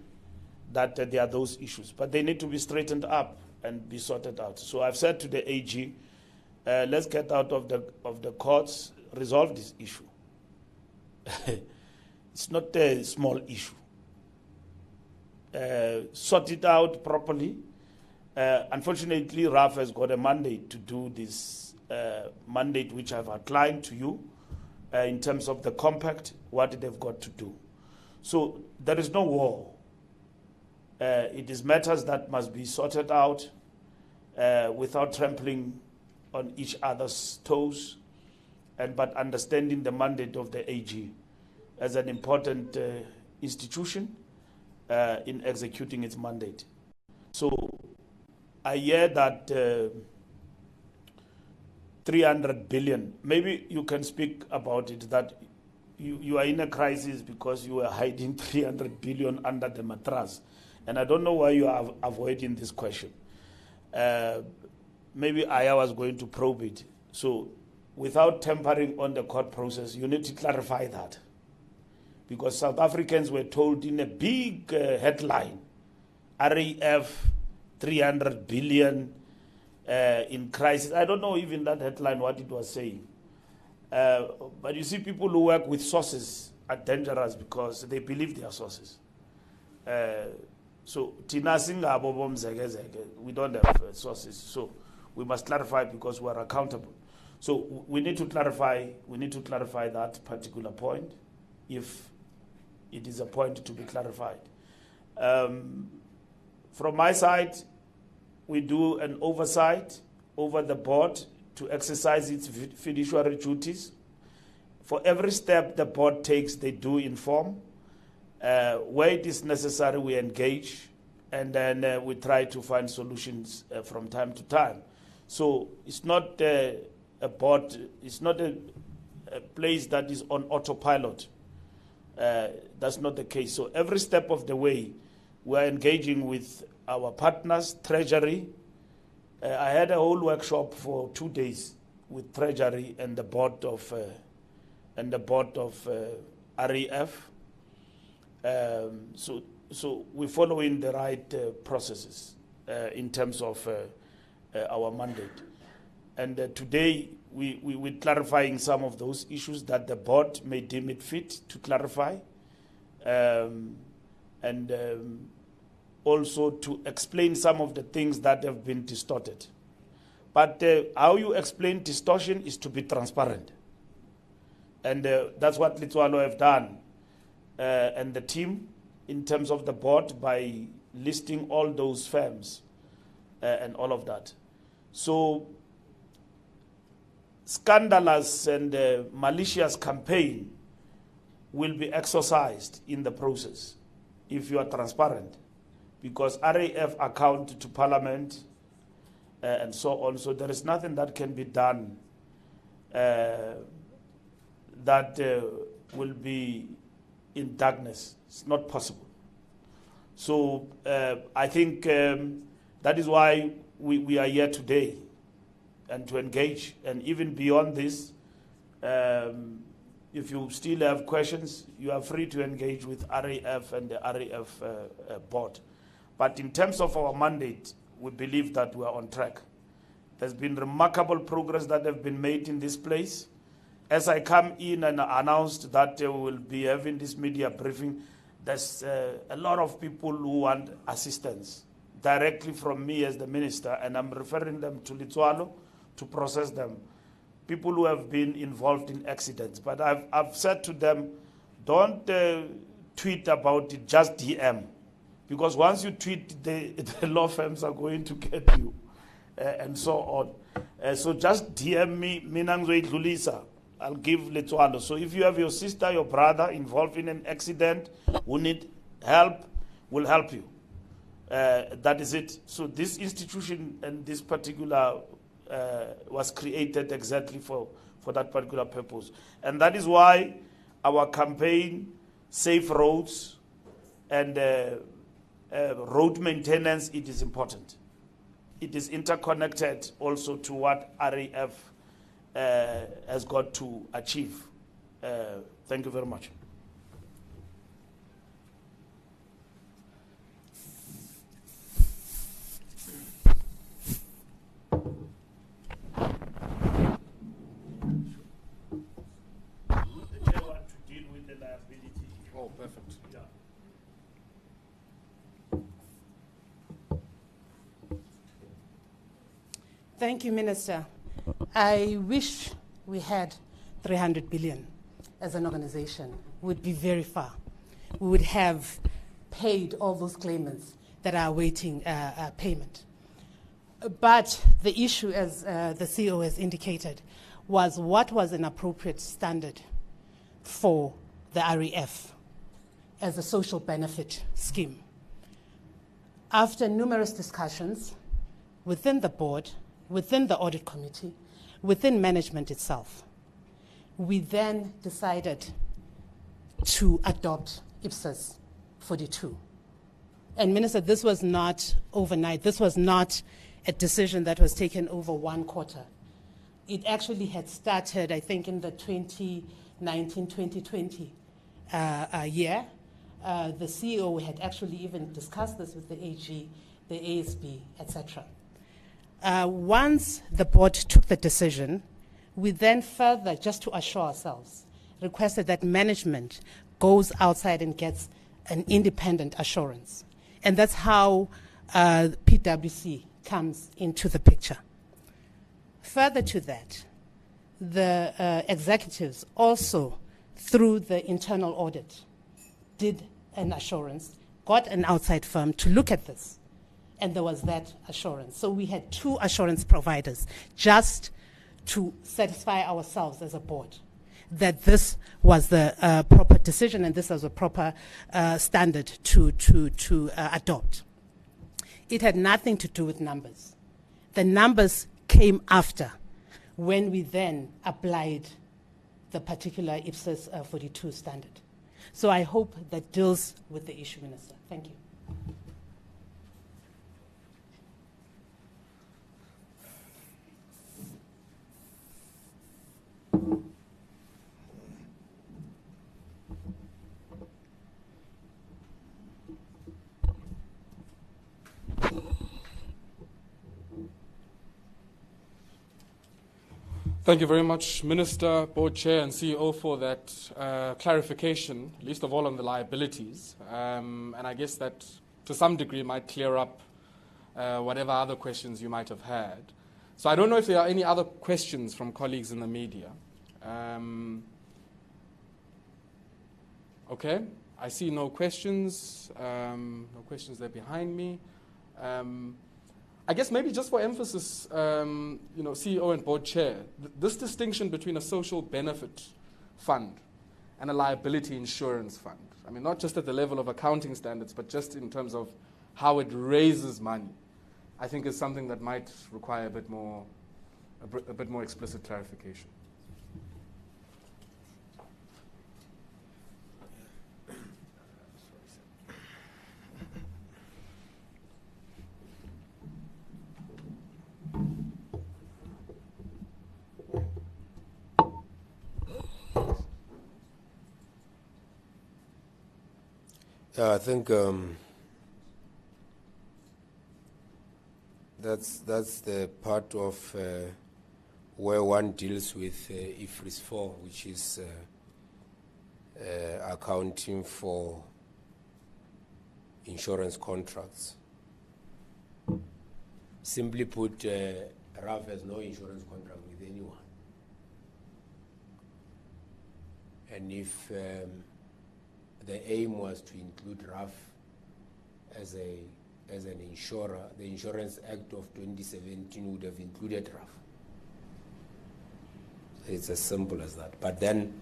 that there are those issues. But they need to be straightened up and be sorted out. So I've said to the AG, let's get out of the courts, resolve this issue. It's not a small issue. Sort it out properly. Unfortunately, Raf has got a mandate to do this mandate which I've outlined to you in terms of the compact, what they've got to do. So there is no war. It is matters that must be sorted out without trampling on each other's toes, but understanding the mandate of the AG as an important institution in executing its mandate. So I hear that 300 billion, maybe you can speak about it, that you are in a crisis because you are hiding 300 billion under the mattress. And I don't know why you are avoiding this question. Maybe I was going to probe it. So without tampering on the court process, you need to clarify that. Because South Africans were told in a big headline, RAF 300 billion in crisis. I don't know even that headline what it was saying. But you see, people who work with sources are dangerous because they believe their sources. So we don't have sources. So we must clarify because we are accountable. So we need to clarify that particular point if it is a point to be clarified. From my side, we do an oversight over the board to exercise its fiduciary duties. For every step the board takes, they do inform. Where it is necessary, we engage, and then we try to find solutions from time to time. So it's not a board, it's not a place that is on autopilot. That's not the case. So every step of the way, we're engaging with our partners, Treasury. I had a whole workshop for 2 days with Treasury and the board of RAF. So we're following the right processes in terms of our mandate. And today we're clarifying some of those issues that the board may deem it fit to clarify, and also to explain some of the things that have been distorted. But how you explain distortion is to be transparent. And that's what Letswalo have done, and the team, in terms of the board, by listing all those firms and all of that. So scandalous and malicious campaign will be exercised in the process if you are transparent, because RAF account to Parliament and so on. So there is nothing that can be done that will be in darkness. It's not possible. So I think that is why we are here today, and to engage. And even beyond this, if you still have questions, you are free to engage with RAF and the RAF board. But in terms of our mandate, we believe that we are on track. There's been remarkable progress that have been made in this place. As I come in and announced that we will be having this media briefing, there's a lot of people who want assistance directly from me as the minister, and I'm referring them to Letswalo to process them. People who have been involved in accidents. But I've said to them, don't tweet about it, just DM. Because once you tweet, the law firms are going to get you, and so on. So just DM me, mina ngizoyidlulisa. I'll give Letwando. So if you have your sister, your brother involved in an accident who need help, we'll help you. That is it. So this institution and this particular was created exactly for that particular purpose. And that is why our campaign, Safe Roads and road maintenance, it is important. It is interconnected also to what RAF has got to achieve. Thank you very much. The chair wants to deal with the liability. Oh, perfect. Yeah. Thank you, Minister. I wish we had 300 billion as an organization. We'd be very far. We would have paid all those claimants that are awaiting payment. But the issue, as the CEO has indicated, was what was an appropriate standard for the RAF as a social benefit scheme. After numerous discussions within the board, within the audit committee, within management itself, we then decided to adopt IPSAS 42. And Minister, this was not overnight. This was not a decision that was taken over one quarter. It actually had started, I think, in the 2019-2020 year. The CEO had actually even discussed this with the AG, the ASB, etc. Once the board took the decision, we then further, just to assure ourselves, requested that management goes outside and gets an independent assurance. And that's how PwC comes into the picture. Further to that, the executives also, through the internal audit, did an assurance, got an outside firm to look at this, and there was that assurance. So we had two assurance providers just to satisfy ourselves as a board that this was the proper decision and this was a proper standard to adopt. It had nothing to do with numbers. The numbers came after, when we then applied the particular IPSAS 42 standard. So I hope that deals with the issue, Minister. Thank you. Thank you very much, Minister, Board Chair, and CEO, for that clarification, least of all on the liabilities. And I guess that, to some degree, might clear up whatever other questions you might have had. So I don't know if there are any other questions from colleagues in the media. Okay, I see no questions. No questions there behind me. I guess maybe just for emphasis, CEO and board chair, this distinction between a social benefit fund and a liability insurance fund, I mean, not just at the level of accounting standards, but just in terms of how it raises money, I think is something that might require a bit more explicit clarification. I think that's the part of where one deals with IFRS 4, which is accounting for insurance contracts. Simply put, Raf has no insurance contract with anyone. And if the aim was to include Raf as an insurer, the Insurance Act of 2017 would have included Raf. It's as simple as that. But then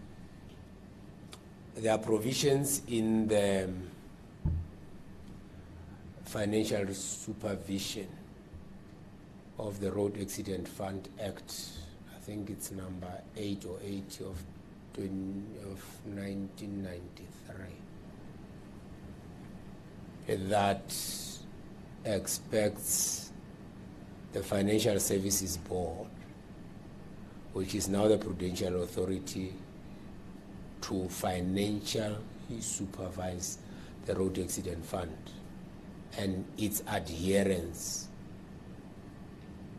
there are provisions in the financial supervision of the Road Accident Fund Act. I think it's number 8 or 80 of 1993, that expects the Financial Services Board, which is now the Prudential Authority, to financially supervise the Road Accident Fund and its adherence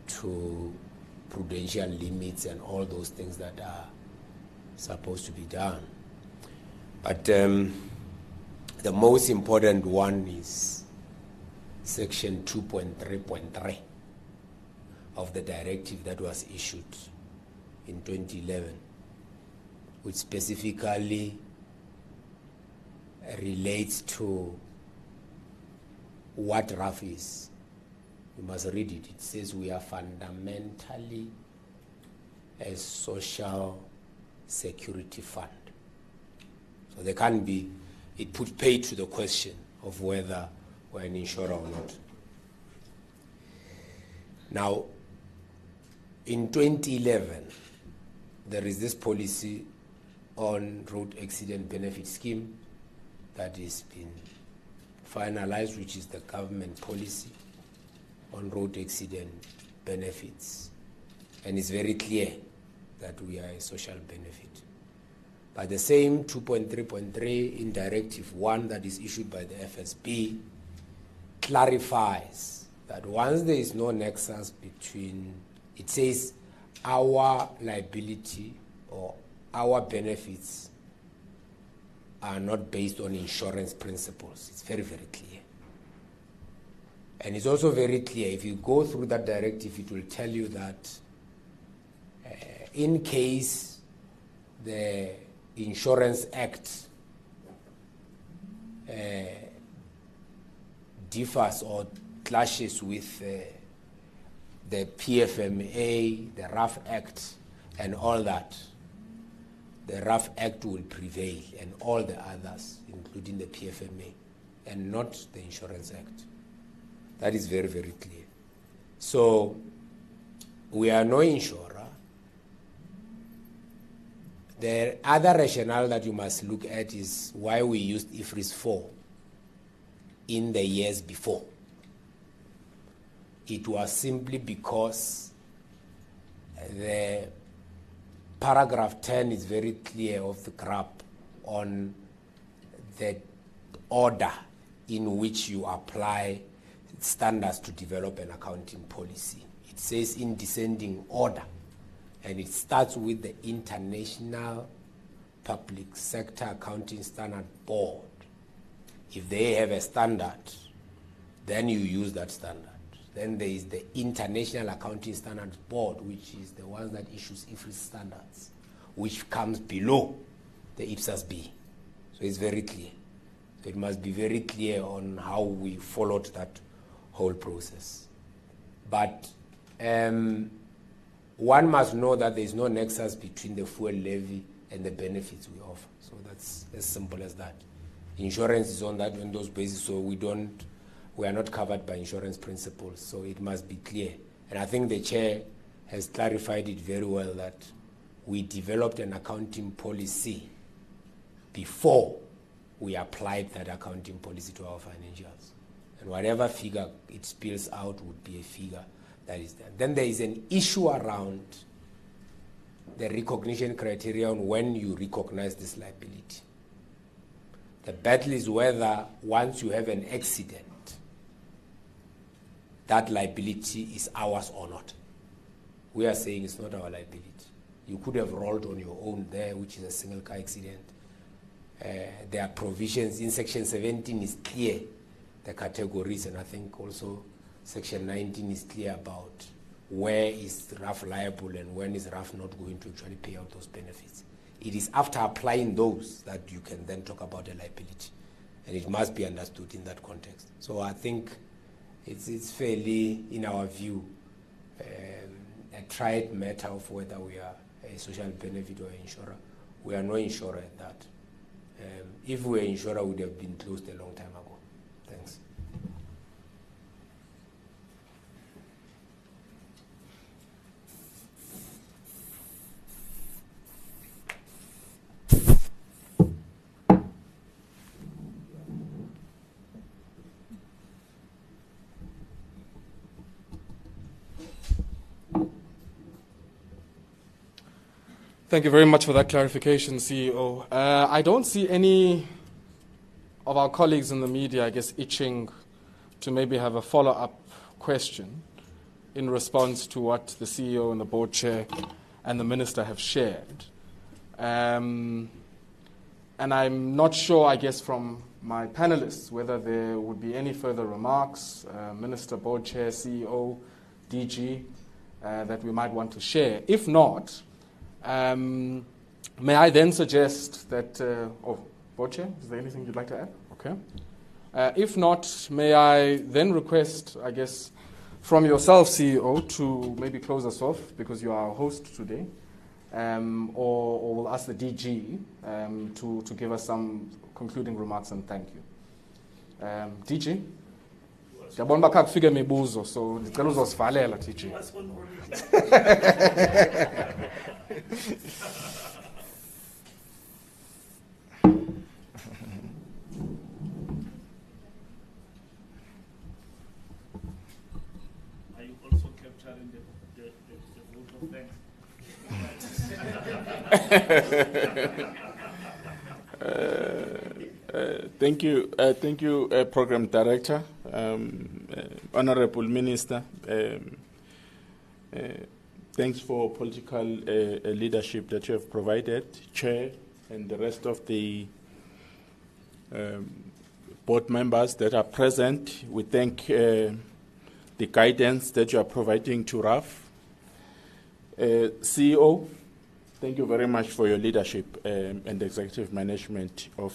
to prudential limits and all those things that are supposed to be done. But the most important one is section 2.3.3 of the directive that was issued in 2011, which specifically relates to what Raf is. You must read it. It says we are fundamentally a social security fund. So there can't be, it put paid to the question of whether we're an insurer or not. Now, in 2011, there is this policy on road accident benefit scheme that has been finalized, which is the government policy on road accident benefits. And it's very clear that we are a social benefit. But the same 2.3.3 in Directive 1 that is issued by the FSB clarifies that once there is no nexus between, it says our liability or our benefits are not based on insurance principles. It's very, very clear. And it's also very clear, if you go through that directive, it will tell you that in case the Insurance Act differs or clashes with the PFMA, the Raf Act, and all that, the Raf Act will prevail, and all the others, including the PFMA, and not the Insurance Act. That is very, very clear. So we are no insurer. The other rationale that you must look at is why we used IFRS 4 in the years before. It was simply because the paragraph 10 is very clear of the GRAP on the order in which you apply standards to develop an accounting policy. It says in descending order, and it starts with the International Public Sector Accounting Standard Board. If they have a standard, then you use that standard. Then there is the International Accounting Standards Board, which is the one that issues IFRS standards, which comes below the IPSAS-B. So it's very clear. So it must be very clear on how we followed that whole process. But one must know that there is no nexus between the fuel levy and the benefits we offer. So that's as simple as that. Insurance is on those bases, so we are not covered by insurance principles. So it must be clear. And I think the chair has clarified it very well that we developed an accounting policy before we applied that accounting policy to our financials. And whatever figure it spills out would be a figure that is there. Then there is an issue around the recognition criterion when you recognize this liability. The battle is whether once you have an accident, that liability is ours or not. We are saying it's not our liability. You could have rolled on your own there, which is a single car accident. There are provisions in section 17 is clear, the categories, and I think also section 19 is clear about where is RAF liable and when is RAF not going to actually pay out those benefits. It is after applying those that you can then talk about a liability, and it must be understood in that context. So I think it's fairly, in our view, a tried matter of whether we are a a social benefit or insurer. We are no insurer at that. If we were insurer, we would have been closed a long time ago. Thanks. Thank you very much for that clarification, CEO. I don't see any of our colleagues in the media, I guess, itching to maybe have a follow-up question in response to what the CEO and the board chair and the minister have shared. And I'm not sure, I guess, from my panelists, whether there would be any further remarks, Minister, board chair, CEO, DG, that we might want to share. If not, may I then suggest that, board chair, is there anything you'd like to add? Okay. If not, may I then request, I guess, from yourself, CEO, to maybe close us off, because you are our host today, or we'll ask the DG to give us some concluding remarks and thank you. DG? Ndiyabona bakha kufika imibuzo, so ndicela uzosivalela, DG. Are you also capturing the vote of thanks? Thank you, Program Director, Honorable Minister. Thanks for political leadership that you have provided, Chair, and the rest of the board members that are present. We thank the guidance that you are providing to Raf. CEO, thank you very much for your leadership and executive management of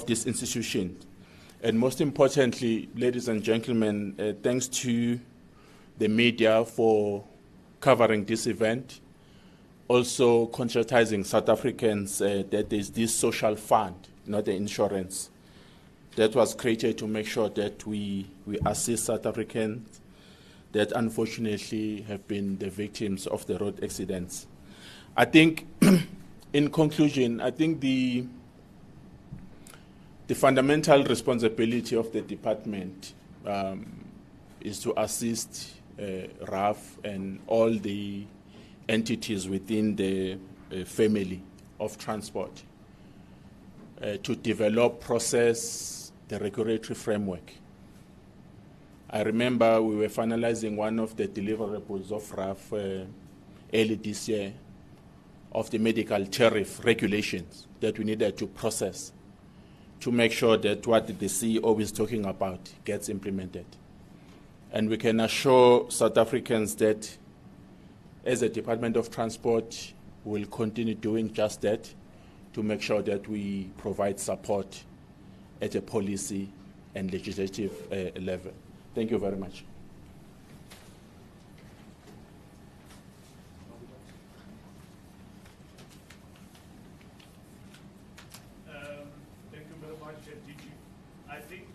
this institution. And most importantly, ladies and gentlemen, thanks to the media for covering this event, also conscientizing South Africans that there is this social fund, not the insurance, that was created to make sure that we assist South Africans that unfortunately have been the victims of the road accidents. I think, in conclusion, I think the fundamental responsibility of the department is to assist Raf and all the entities within the family of transport to develop, process the regulatory framework. I remember we were finalizing one of the deliverables of Raf early this year of the medical tariff regulations that we needed to process to make sure that what the CEO is talking about gets implemented. And we can assure South Africans that as a Department of Transport, we'll continue doing just that to make sure that we provide support at a policy and legislative level. Thank you very much. Thank you very much, DG. I think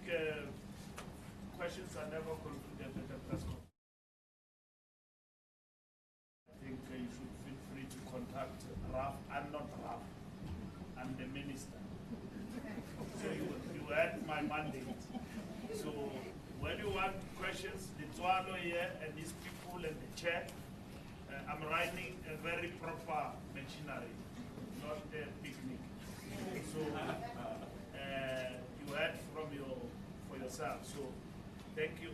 questions are never concluded at the press conference. I think you should feel free to contact Raf. I'm not Raf. I'm the minister. So you had my mandate. So when you want questions, the Tswalo here and these people and the chair, I'm running a very proper machinery, not a picnic. So you heard from for yourself. So thank you.